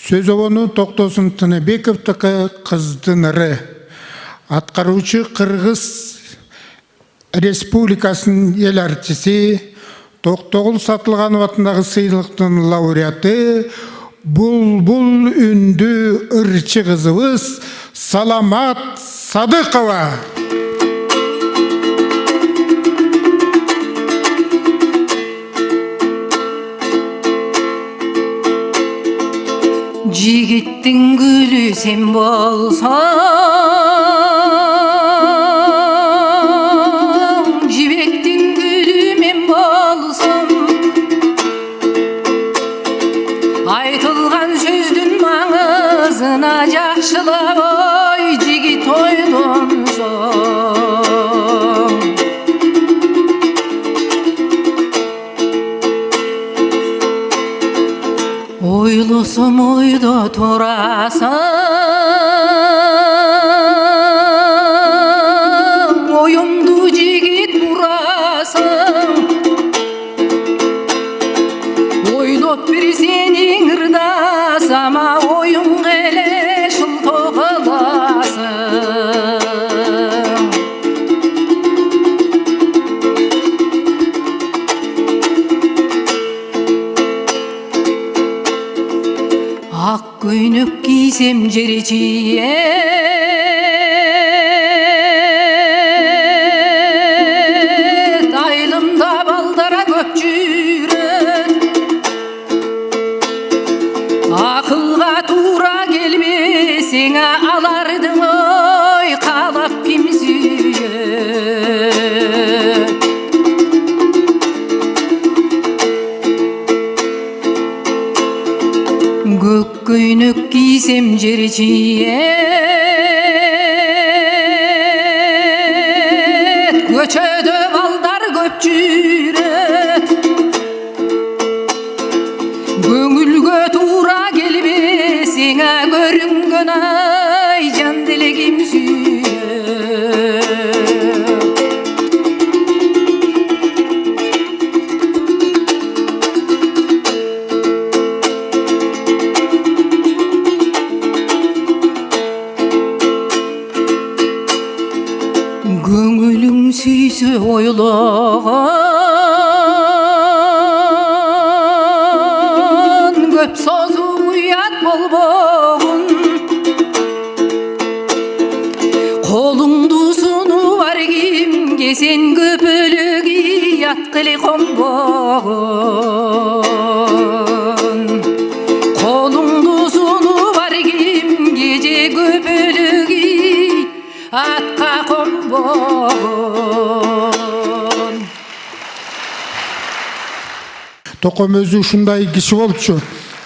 A: Сөз обону Токтосун Тыныбековтыкы кыздын ыры. Аткаруучу Кыргыз Республикасынын эл артисти, Токтогул Сатылганов атындагы сыйлыктын лауреаты, Булбул үндүү ырчы кызыбыз Саламат Садыкова.
L: Жигиттин гүлү сен болсоң, жибектин гүлү мен болсом, айтылган сөздүн маңызына жакшылап ой жигит ойлонсоң. Ойлосом ойдо турасың, оюмду жигит бурасың. Ойлоп бир сениң ырдасам, оюң келе шылтоо кыласың. Ак көйнөк кийсем жер жиет, айылымда балдара көп жүрөт. Акылга туура келбесең, алардың ой каалап ким сүйөт. Көк көйнөк кийсем жер жиет, көчөдө балдар көп жүрөт. Көңүлгө туура келбесең, көрүнгөн ай жан делегим сүйөт. Көңүлүң сүйсө ойлогон, көп созу уят болбогун. Колуңду сунуп бар кимге сен көпөлөк ят кылы конбогун. Колуңду сунуп бар кимге же көпөлөк атка конбогун.
A: Током өзү ушундай киши болчу,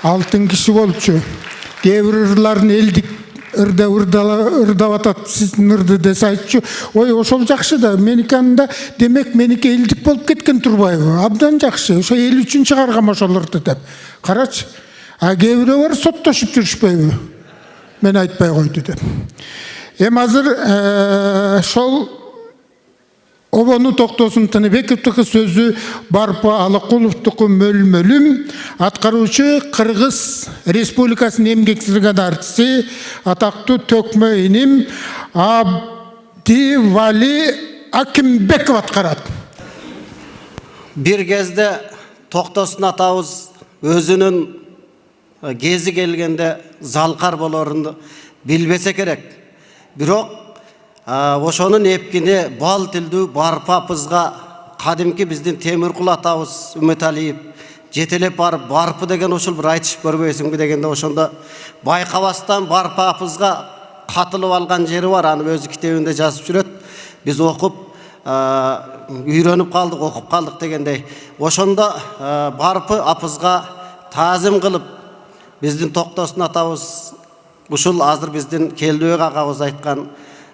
A: алтын киши болчу. Кээ бир ырларын элдик ырдап атат, сиздин ырды десе айтчу. Ой, ошол жакшы да, меники анда демек меники элдик болуп кеткен турбайбы? Абдан жакшы. Ошо эл үчүн чыгаргам ошол ырды деп. Карачы. А кээ бирөө бар соттошуп жүрүшпөйбү? Мен айтпай койду деп. Эми азыр ошол обону Токтосун Тыныбековтуку сөзү Барпы Алыкуловтуку мөлмөлүм. Аткаруучу Кыргыз Республикасынын эмгек сиңирген артисти, атактуу төкмө иним Абдивали Акимбеков аткарат.
M: Бир кезде Токтосун атабыз өзүнүн кези келгенде залкар болорун билбесе керек. Бирок ошонун эпкини бал тилдүү Барпы апызга кадимки биздин Темиркул атабыз Үмөталиев жетелеп барып Барпы деген ушул бир айтышып көрбөйсүңбү дегенде ошондо байкабастан Барпы апызга катылып алган жери бар. Аны өзү китебинде жазып жүрөт. Биз окуп үйрөнүп калдык, окуп калдык дегендей. Ошондо Барпы апызга таазим кылып биздин Токтосун атабыз ушул азыр биздин Келдибек агабыз айткан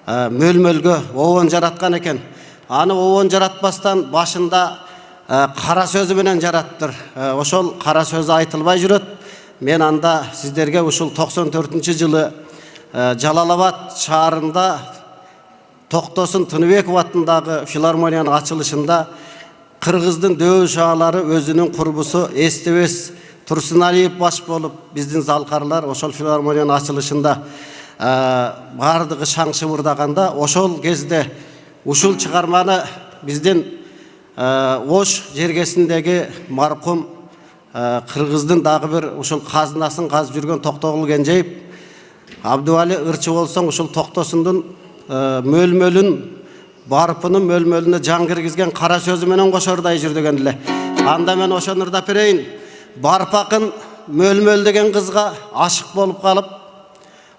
M: мөлмөлгө обон жараткан экен. Аны обон жаратпастан башында кара сөзү менен жараттыр. Ошол кара сөзү айтылбай жүрөт. Мен анда сиздерге ушул 94-жылы Жалалабад шаарында Токтосун Тыныбеков атындагы филармониянын ачылышында Кыргыздын дөү шаалары өзүнүн курбусу эстебес Tursunaliyev baş bolup bizdin zalkarlar oşol filharmoniyanın açılışında bardығы şaң şıvırdaganda oşol kezde uşul çıkarmanı bizdin Oş jergesindegi marhum Kırgızdın dagы bir uşul kaznaсын kazıp жүрген Тоқтоғұл Кенжеев Абдували ырчы болсоң ушул Токтосундун мөлмөлүн барпынын мөлмөлүнө жан киргизген кара сөзү менен кошордай жүр деген эле. Анда мен ошону ырдап берейин. Барпакын мөлмөл деген кызга ашык болуп калып,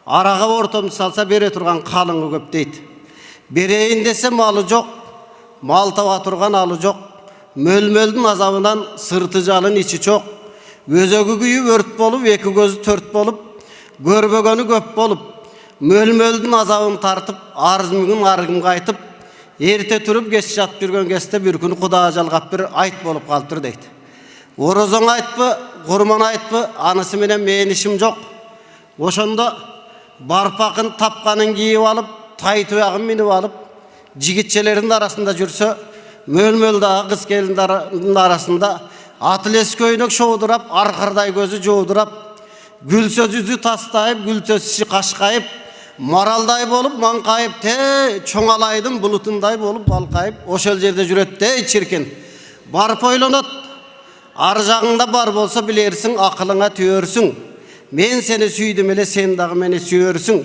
M: арага ортомду салса бере турган калыңы көп дейт. Берейин десе малы жок, мал таба турган алы жок. Мөлмөлдүн азабынан сырты жалын ичи чок. Өзөгү күйүп өрт болуп, эки көзү төрт болуп, көрбөгөнү көп болуп, мөлмөлдүн азабын тартып, арзымын аргымга айтып, эрте туруп кеч жатып жүргөн кезде бир күнү Кудаа жалгап бир айт болуп калыптыр дейт. Орозоң айтпы, курман айтпы, анысы менен менин ишим жок. Ошондо барпакын тапканын кийип алып, тай туягын минип алып, жигитчелердин арасында жүрсө, мөлмөлдагы кыз келиндердин арасында атылес көйнөк шоудурап, аркырдай көзү жоудурап, гүлсөз жүзү тастайып, гүлсөз иши кашкайып, маралдай болуп маңкайып, чоңалайдын булутундай болуп балкайып, ошол жерде жүрөт чиркин. Барып ойлонот, ар жагыңда бар болсо билерсиң, акылыңа түйөрсүң. Мен сени сүйдүм эле, сен дагы мени сүйөрсүң.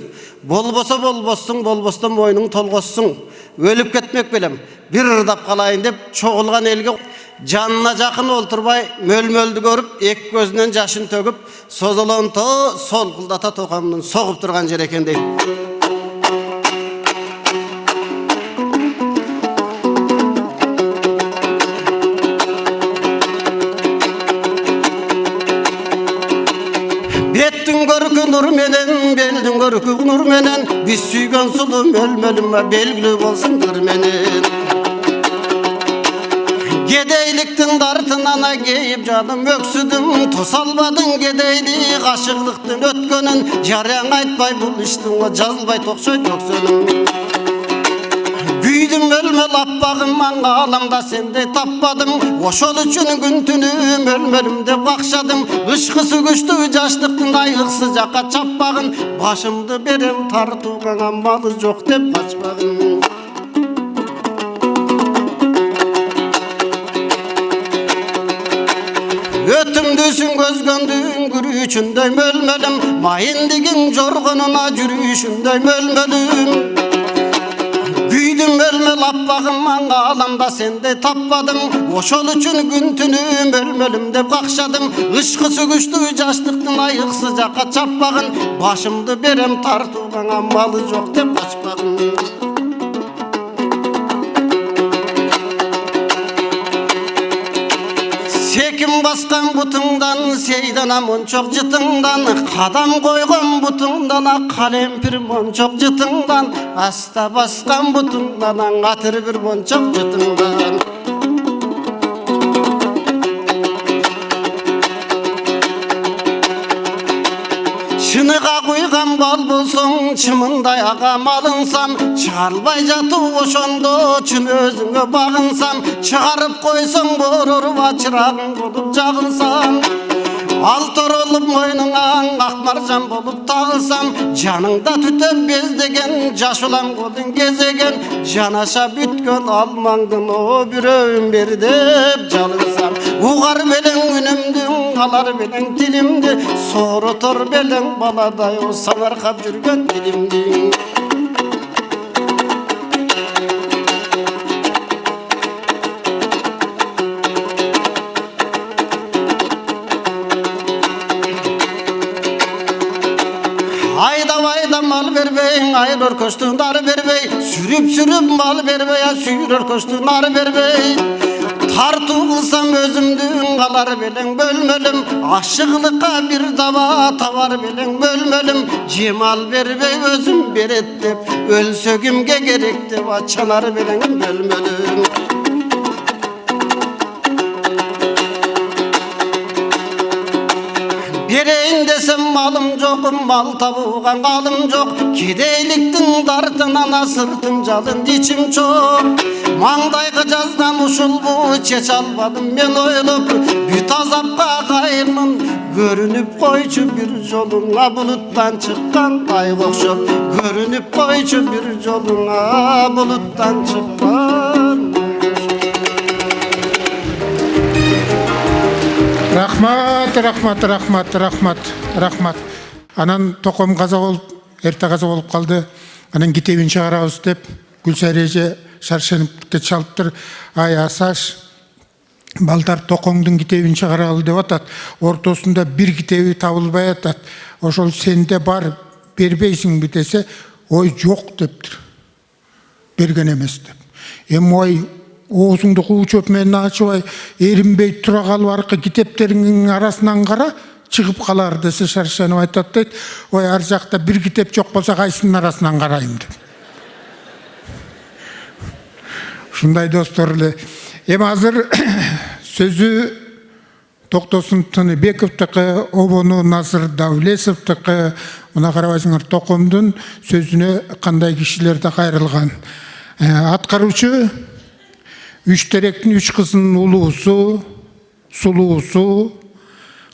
M: Болбосо болбоссуң, болбостон мойнуң толгоссуң. Өлүп кетмек белем, бир ырдап калайын деп чогулган элге жанына жакын олтурбай мөлмөлдү көрүп, эки көзүнөн жашын төгүп, созолонто солкулдата токомдун согуп турган жер экен дейт. Беттин көркү нур менен, белдин көркү нур менен, биз сүйгөн сулуу мөлмөлүмө белгилүү болсун кыр менен. Gedeyliktin dartınana geyip canım öksüdüm, tosalmadın gedeylik aşıklıktın ötkönün, jaryan aytpay buluştun o жазылбай токшойт öksünüm. Büydüm ölme lappağım manga alamda sende tapmadım, oşol üçün gün tünü mölmölümde bakşadım, ışkısı güçtü jaşlıktın ayık sıcakka çapmağın, başımdı berem tartuğana malı yok dep kaçmağın. Ötümdüsün gözgöndüğün gürüşündey mölmölüm, mayındigin jorgununa jürüşündey mölmölüm. Güydüm mölmö lappağım manga alamda sende tapmadım, oşol üçün gün tünü mölmölümde bakşadım, ışkısı güçtü jaşlıktın ayık sıcakka çapmağın, başımdı berem tartuğana malı yok dep kaçmağın. Sekim baskan butungdan, seydan monçok jıtыңдан, kadam koygan butungdan, kalempir monçok jıtыңдан, asta baskan butungdan, atır bir monçok jıtыңдан. Şыныğa koygan bal bulsun, çımınday ağam alınsam, çalbay jatı oşondo, çün özüngö bağınsam, çıkarıp koysun boruruva çırağın bolup jagılsam. Altor olup moynuna akmarcan bolup tağılsam, canыңda tütöp bezdegen, jaş ulan kolun gezegen, janaşa bütkön almandın o büröğüm beri dep jalınsam. Ugar belen günümdün, alar belen dilimdi, sorutor belen baladay o sanarkap jürgön dilimdi. Ayda mal verbeyin, ayrır koştun dar verbeyin, sürüp mal verbeyin, sürür koştun dar verbeyin. Tartılsam özümdün kalar belen bölmölüm, aşıklığa bir dava tavar belen bölmölüm. Cemal verbeyin özüm beret dep, ölsögümge gerek dep, açanar belen bölmölüm. Bereyin desem malım jokum, mal tabuğan kalım jok, kedeyliktin dartınana sırtım jalın içim çok. Маңдайғы жаздан ушулму чеч албадым мен ойлоп бүт азапка кайырмын көрүнүп койчу бир жолуңа булуттан чыккан айга окшоп көрүнүп койчу бир жолуңа булуттан чыккан
A: рахмат. Анан током каза болуп, эрте каза болуп калды. Анан китебин чыгарабыз деп Гүлсайыр эже шаршенипке чалыптыр. Ай Асаш, балдар токоңдун китебин чыгаралы деп атат. Ортосунда бир китеби табылбай атат. Ошол сенде бар, бербейсиңби десе, ой жок дептир. Берген эмес деп. Эми ой оозуңду куучуп менен ачыбай, эринбей тура калып аркы китептериңдин арасынан кара, чыгып калар десе шаршенип айтат дейт. Ой ар жакта бир китеп жок болсо кайсынын арасынан карайм деп. Ушундай достор эле. Эми азыр сөзү Токтосун Тыныбековдуку, Обону Назыр Давлесовдуку. Мына карабайсыңар, токомдун сөзүнө кандай кишилерде кайрылган. Аткаруучу үч теректин үч кызынын улуусу, сулуусу,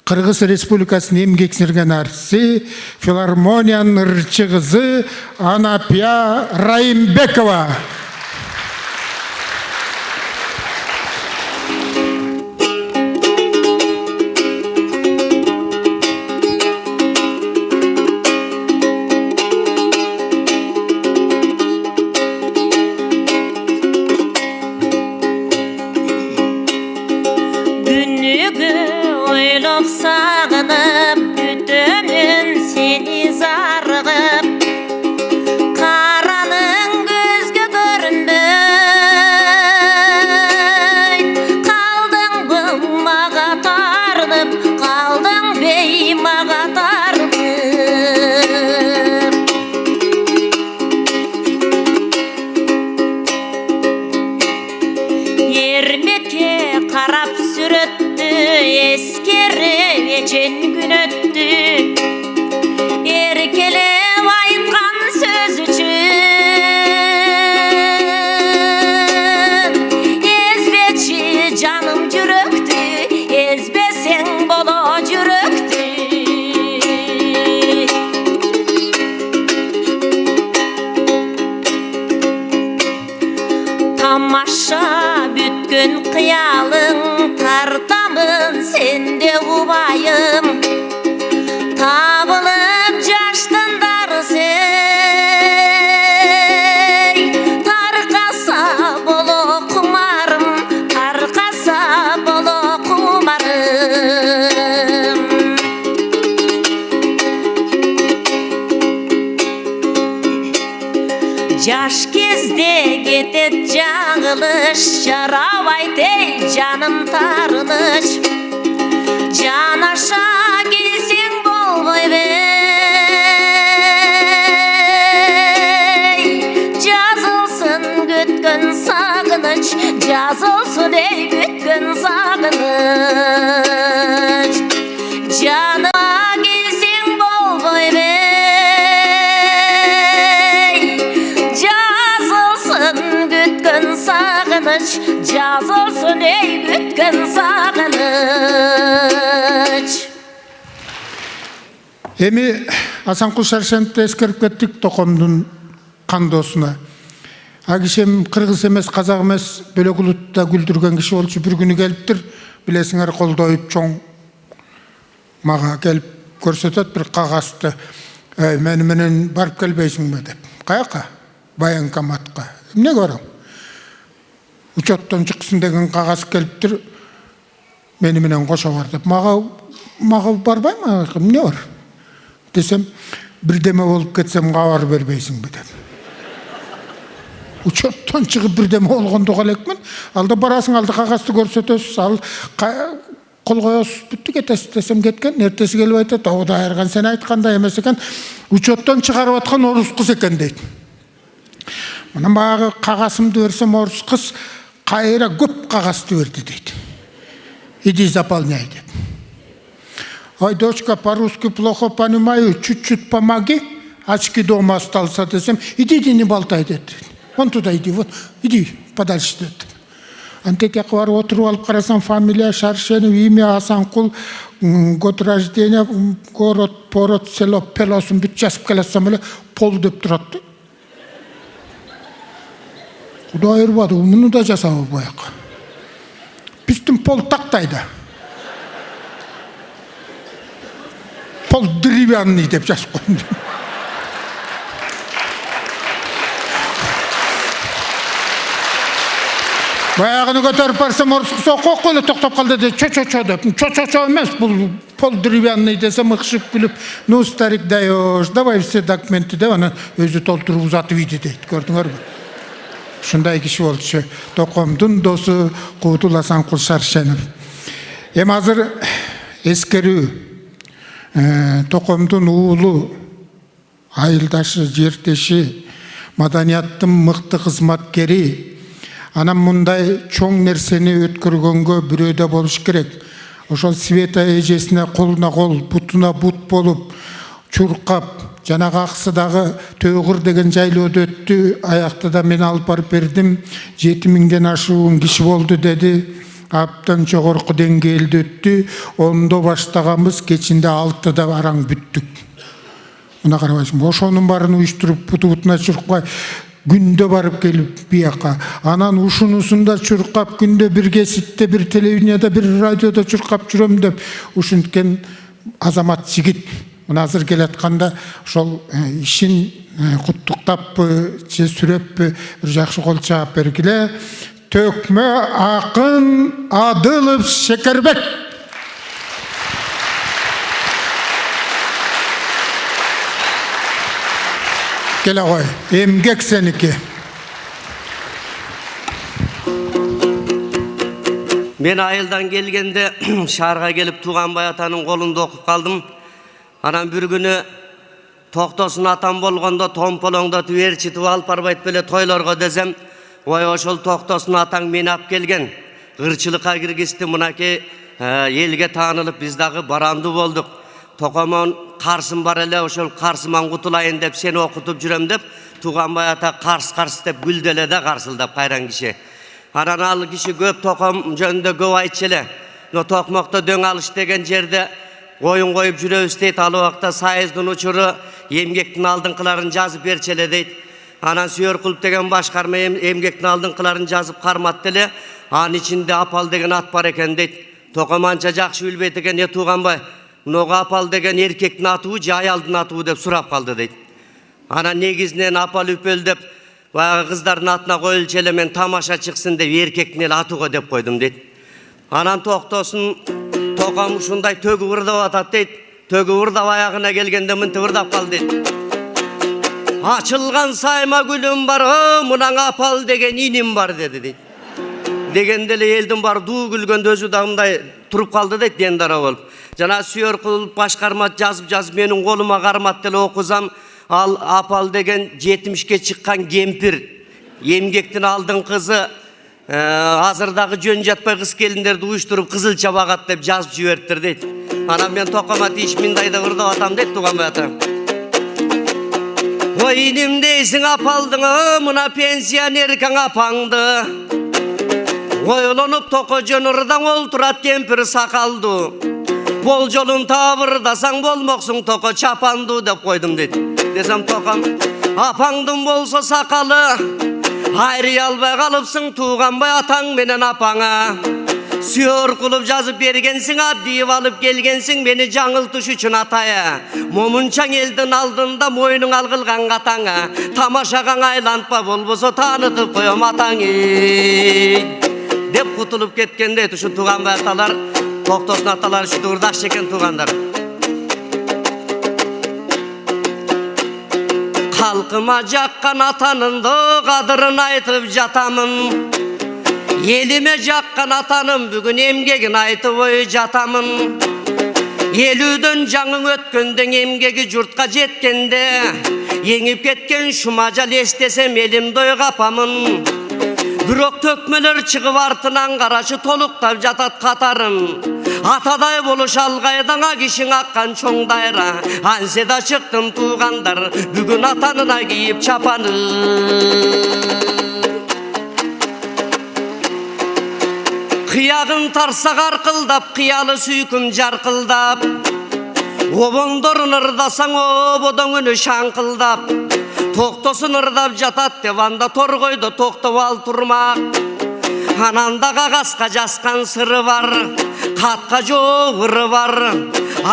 A: Кыргыз Республикасынын эмгек сиңирген артисти, филармониянын ырчы кызы Анапия Райымбекова.
L: Sağınıp bütünün seni zargıp Karanın gözgü görünmey Kaldın bımağa tarınıp Kaldın beymağa tarınıp Yermeke karap sürüttü eskeri geçen gün öttü Erkelep aytkan söz üçün Ezbetçi canım jüröktü Ezbesең bolo jüröktü Tamaşa bütkün kıyalың Tartamın sende ubayım Tabılıp jaштындар сей Тарқаса боло кумарым Тарқаса боло кумарым Жаш кезде кетет жаңылыш Жарабайт эй жаным тарыныш Жанаша келсең болбойбей Жазылсын күткөн сагыныч Жазылсын эй күткөн сагыныч Жаныма келсең болбойбей Жазылсын күткөн сагыныч Жазылсын эй күткөн сагыныч
A: Эми Асанкул Шаршеновду эскерип кеттик токомдун кандоосуна. А кишим кыргыз эмес, казак эмес, бөлөк улутта күлдүргөн киши болчу. Бир күнү келиптир, билесиңер, колдоюп чоң мага келип көрсөтөт бир кагазды. Мени менен барып келбейсиңби деп. Каяка? Военкоматка. Эмнеге барам? Учеттон чыксын деген кагаз келиптир. Мени менен кошо бар деп. Мага барбаймы? Эмне бар? Десем, бирдеме болуп кетсем кабар бербейсиңби деп. Учеттон чыгып бирдеме болгондо элекмин. Алда барасың, алда кагазды көрсөтөсүз, ал кол коесуз, бүттү кетесиз десем кеткен. Эртеси келип айтат, "Ода айрган сен айткандай эмес экен, учеттон чыгарып аткан орус кыз экен" дейт. Мына багы кагазымды берсем, орус кыз кайра көп кагазды берди дейт. Иди заполняй деп. Ой, дочка, по-русски плохо понимаю, чуть-чуть помоги, очки дома остался, десем, иди не болтай, дед. Вон туда иди, вот, иди, подальше деді. Антетек барып отырып алып қарасам, фамилия Шаршенов, имя Асанқұл, год рождения, город, пород, село, пелосын бүт жазып келатсам эле пол деп тұрады. Құдай ұрбады, мұны да жасауы бояқ. Біздің пол тақтайды. Пол деревянный деп жазып қойды. Баяғыны көтеріп барсам, орысқы соққы қолы тоқтап қалды де, чо-чо-чо деп. Чо-чо-чо емес, бұл пол деревянный десем, ұқшып күліп, ну, старик даешь, давай все документы деп, ана өзі толтырып ұзатып үйді дейді, көрдіңер бі? Шындай кіші болшы, Тоқомдың досы Қуытыл Асанқұл Шаршенов. Азыр ескерүү, Тоқомдың уылы, айылдашы, жертеші, маданияттың мықты қызматкері, анан мындай чоң нерсени өткөргөнгө бирөөдө болуш керек. Ошол Света эжесине колуна кол, бутуна бут болуп, чуркап, жанагы аксыдагы Төгүр деген жайлоодо өттү, аякта да мен алып барып бердим. 7000ден ашуун киши болду деди. Аптан жогорку деңгээлде өттү. 10-до баштаганбыз, кечинде 6-да араң бүттүк. Мына карабайсың, ошонун баарын уюштуруп, буту-бутуна чуркпай, күндө барып келип бияка. Анан ушунусунда чуркап, күндө бир кеситте, бир телевиденияда, бир радиода чуркап жүрөм деп ушинткен азамат жигит. Мына азыр келатканда ошол ишин куттуктаппы, же сүрөппү, бир жакшы кол чаап бергиле. Төкмө акын Адылов Шекербек. Келе ғой, эмгек сеники.
G: Мен айылдан келгенде шаарга келип Туганбай атанын колунда окуп калдым. Анан бир күнү Токтосун атам болгондо томполоңдотуп ээрчитип алып барбайт беле тойлорго десем, ой ошол Токтосун атаң мени алып келген. Кырчылыкка киргизди, мынакей элге таанылып биз дагы барандуу болдук. Токомон карсым бар эле, ошол карсыман кутулайын деп сени окутуп жүрөм деп, Туганбай ата карс деп күлделе да карсылдап кайран киши. Анан ал киши көп Током жөнүндө көп айтчу эле. Но Токмокто дөң алыш деген жерде оюн коюп жүрөбүз дейт. Ал убакта Сайыздын учуру эмгектин алдыңкыларын жазып берчи эле дейт. Анан Сүйөркулов деген башкарма эмгектин алдыңкыларын жазып карматты эле. Анын ичинде Апал деген ат бар экен дейт. Током анча жакшы билбейт экен, Туганбай, мынога Апал деген эркектин атыбы же аялдын атыбы деп сурап калды дейт. Анан негизинен Апал үпөл деп баягы кыздардын атына коюлчу эле, мен тамаша чыксын деп эркектин эле аты го деп койдум дейт. Анан Токтосун Током ушундай төгүп ырдап атат дейт. Төгүп ырдап аягына келгенде мынтип ырдап калды дейт. Ачылган сайма гүлүм бар, мунаң Апал деген иним бар деди дейт. Дегенде эле элдин баары дуу күлгөндө өзү да мындай туруп калды дейт, дендара болуп. Жана Сүйөркулов башкарма жазып менин колума карматты эле окузам, ал Апал деген 70ке чыккан кемпир, эмгектин алдын кызы, азырдагы жөн жатпай кыз келиндерди уюштуруп кызылча багат деп жазып жиберттир дейт. Анан мен Токома тийиш мындайда ырдап атам дейт Туганбай ата. Ой иним дейсиң Апалдың, мына пенсионеркаң апаңды. Ойлонуп токожон ырдаң олтурат кемпир сакалду. Бол жолун табырдасаң болмоксуң токо чапанду деп койдум дейт. Десем Током, апаңдын болсо сакалы, айрый албай калыпсың Туганбай атаң менен апаңа. Сүйөркулуп жазып бергенсиң, абдийип алып келгенсиң мени жаңылтыш үчүн атая. Момунчаң элдин алдында мойнуң алгылган катаңа. Тамашагаң айлантпа болбосо таанытып коем атаңы деп кутулуп кеткенде ушу Туганбай аталар, Токтосун аталар ушу ырдакчы экен туугандар. Калкыма жаккан атанымды кадырын айтып жатамын. Еліме жаққан атаным бүгін емгегін айтып ой жатамын. Елуден жаңың өткендің емгегі жұртқа жеткенде, еңіп кеткен шумажал естесем елім дой қапамын. Бирок төкмелер чыгып артынан карашы толуктап жатат катарын. Атадай болуш алгайдаңа кишиң аккан чоң дайра. Ансе да чыктым туугандар, бүгүн атанына кийип чапаны. Қияғын тарса қарқылдап, қиялы сүйкім жарқылдап, обондорын ырдасаң ободың үні шаңқылдап, тоқтосын ырдап жатат деп анда торғойды тоқтап ал тұрмақ. Ананда қағасқа жасқан сыры бар, қатқа жоғыры бар,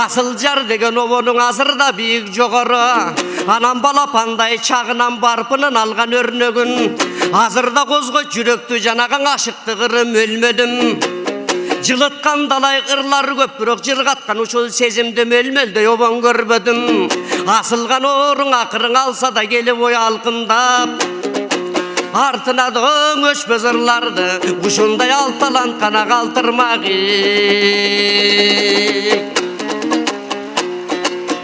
G: асыл жар деген обоның азырда биік жоғары. Анам балапандай чағынан барпынын алған өрнегін, азырда қозғы жүректі жанаған ашықтығыры мөлмедім. Жылытқан далай ұрлары көп, бірақ жырғатқан ұшыл сезімді мөлмелдей обон көрбедім. Асылған орың ақырың алса да келіп ой алқындап, артынадың өшпес ырларды, ұшындай алталанқана қалтырмағы.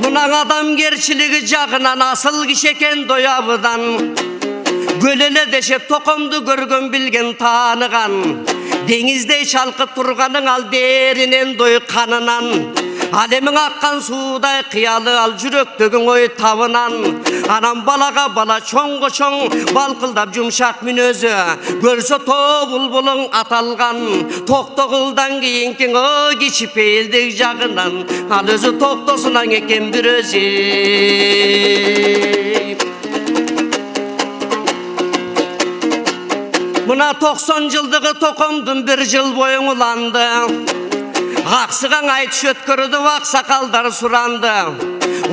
G: Мұнаң адамгершілігі жағынан асыл кішекен доябыдан, көлеле дешеп тоқымды көрген білген таныған, деңіздей шалқып тұрғаның ал дерінен дой қанынан, әлемің аққан судай қиялы ал жүректігің ой табынан. Анам балаға бала чоңғы чоң балқылдап жұмшақ мінезі, көрсі тобыл-бұлың аталған, тоқтоғылдан кейін кен ой кешіпейілдік жағынан, ал өзі тоқтосынан екен бір өзі. Мұна 90 жылдығы тоқымдың бір жыл бойың ұланды, ақсыған айт шөткірді ақсақалдар сұранды.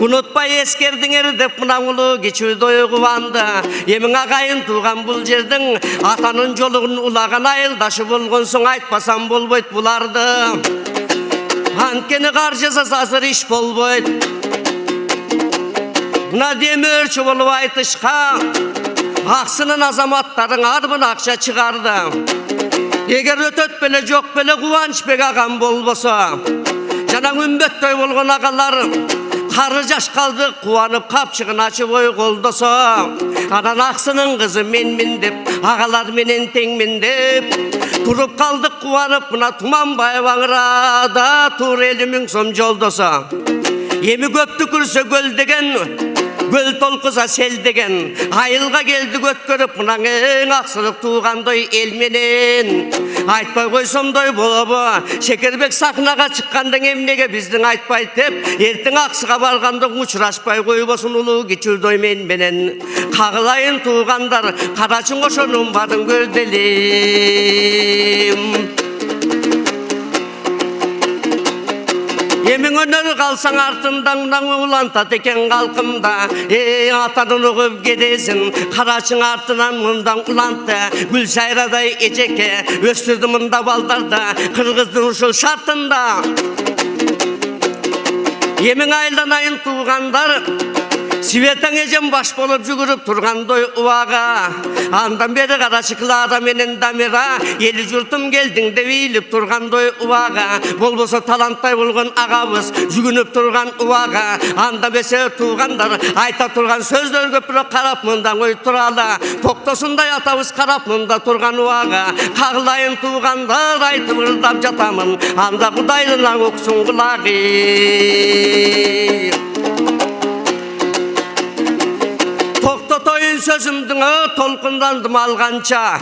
G: Ұнытпай ескердіңер деп мұнаң ұлы кечуді ой қуанды. Емің ағайын туған бұл жердің атаның жолығын ұлаған айылдашы болған соң айтпасам болбойт бұларды. Анткені қаржызы азыр иш болбойт. Мұна демөрші болып айтышқа, ақсының азаматтарын арбын ақша шығарды. Егер өтөт беле жоқ беле қуаныш бек ағам болбоса, жанаң үмбеттей болған ағалар қары жаш қалды қуанып қапшығын ашып ой қолдаса. Анан ақсының қызы менмін деп, ағалар менен теңмін деп, тұрып қалдық қуанып, мұна Тұманбаев аңырада тур елімің сом жолдаса. Емі көпті күрсе көл деген, көл толқыса сел деген, айылға келді көткөріп, мұнаң ең ақсылық туғандай елменен. Айтпай қойсомдай болабы, Шекербек сахнаға шыққандың емнеге біздің айтпай деп, ертің ақсыға барғандың ұшырашпай қойбосын ұлы кечілдой менен. Қағылайын туғандар, қарачын қошының бадың көрделім. Емің өнер қалсаң артындан ұлантат екен қалқымда. Атанын ұғып кедесін, қарашың артынан мұндан ұланты. Гүл сайрадай ежеке, өстірді мұнда балдарды, қырғыздың ұшыл шартында. Емің айланайын туғандар, Светаң ежем баш болып жүгіріп тұрғандой уаға. Андан бері қарашықлада менен дамира, елі жұртым келдің деп ейліп тұрғандой уаға. Болбоса таланттай болған ағабыз жүгініп тұрған уаға. Анда бесе туғандар айта тұрған сөздер көпірі қарап мұндан ой тұрала. Тоқтосындай атабыз қарап мұнда тұрған уаға. Қағылайын туғандар айтып ұрдап жатамын, анда құдайдың оқсын құлағы. Тоқтатайын сөзімдің толқындандым алғанша,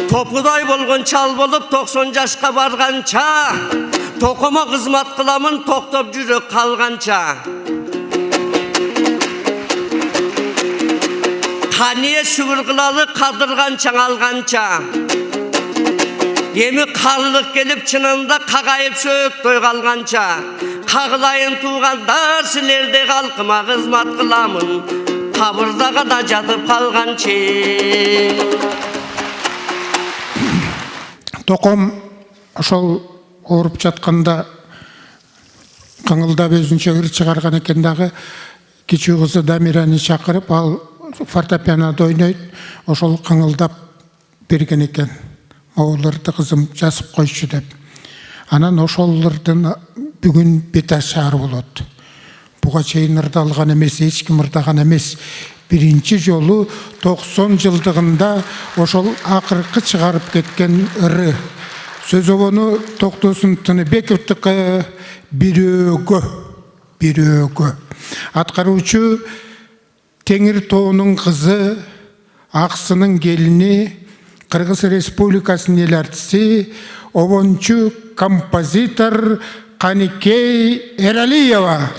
G: топыдай болған чал болып 90 жашқа барғанша, тоқыма қызмат қыламын тоқтап жүрек қалғанша. Қане шүгір қылалы қадырғанша алғанша, емі қарлық келіп чынында қағайып сөк той қалғанша. Қағылайын туғандар сілерде қалқыма қызмат қыламын, қабырдаға да жатып қалғанша.
A: Тоқым ошол ооруп жатқанда қыңылдап өзүнчө ыр чыгарган экен дагы, кичүү кызы Дамираны чакырып, ал фортепианода ойнойт, ошол қыңылдап берген экен. Оолорду кызым жазып койчу деп. Анан ошолордун бүгүн бет ашары болот. Буга чейин ырдалган эмес, эч ким ырдаган эмес. Биринчи жолу 90 жылдыгында ошол акыркы чыгарып кеткен ыры. Сөзөгөнү Токтосун Тыныбековдуку бирөөгө. Аткаруучу Теңир тоонун кызы, Аксынын келини, Кыргыз Республикасынын эл артиси обончу композитор Каникей Эралиева.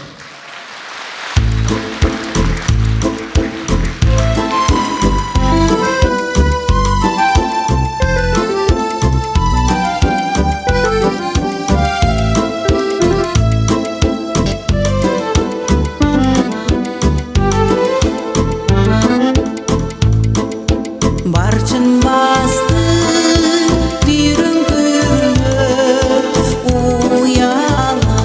B: Барчын басты бүйрің көріп уяла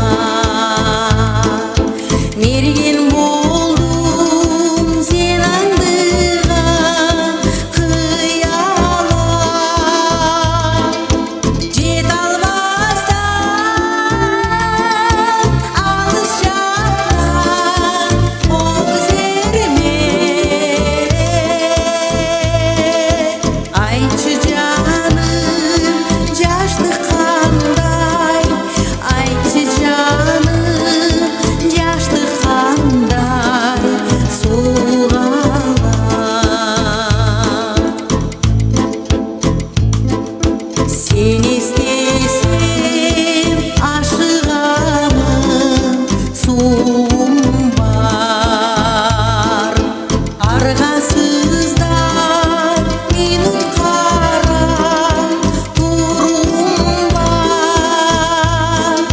B: мерген болдым сен аңдыған қияла жет албастан алыс жақтан қол серме айтшы жаным жаштық қандай айтшы жаным жаштық қандай суғала сен естесем ашығамын суым бар арғасыздар минут қарап тұруым бар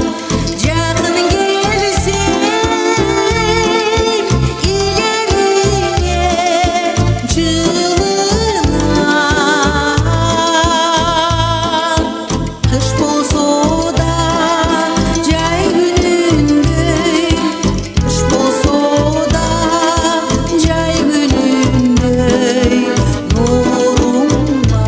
B: жақын келсем илеріңе жылынам қыш болса да жай күніндей қыш болса да жай күніндей нұрым бар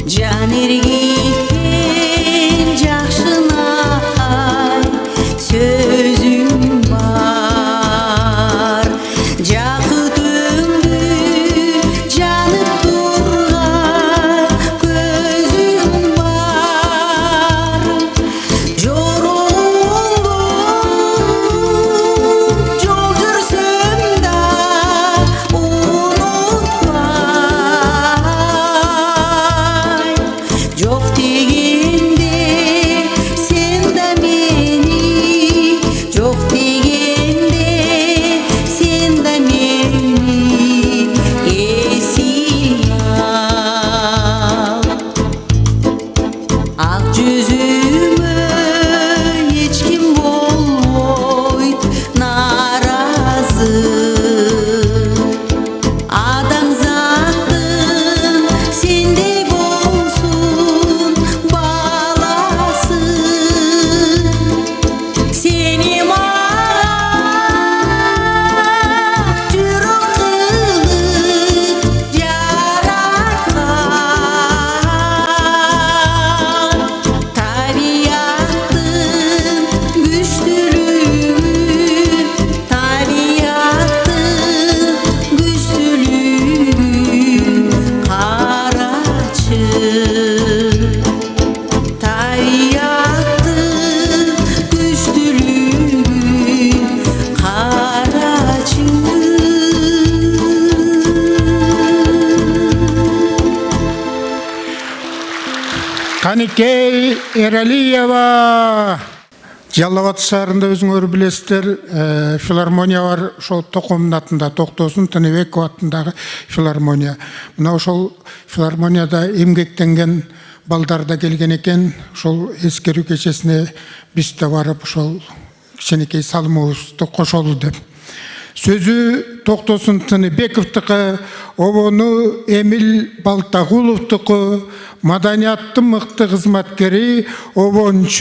B: жан ергеткен жақшынақай сөзім бар жақұт өңді жанып тұрған көзім бар жорыңды жол жүрсем да ұмытпай жоқ дегенде сен да мені жоқ дегенде сен да мені есіңе ал ақ жүзіме ешкім болмойды наразы адамзаттың сендей болсын баласы сені маған жүрек қылып жаратқан табиғаттың күштілігі табиғаттың күштілігі қарашы табиғаттың күштілігі қарашы
A: Каникей Эралиева. Жалават шаарында өзүңөр билесиздер, филармония бар, ошол Токомдун атында, Токтосун Тыныбеков атындагы филармония. Мына ошол филармонияда эмгектенген балдар да келген экен. Ошол эскерүү кечесине биз да барып ошол кичинекей салымыбызды кошолу деп. Сөзү Токтосун Тыныбековдуку, обону Эмил Балтагуловдуку, маданияттын мыкты кызматкери обончу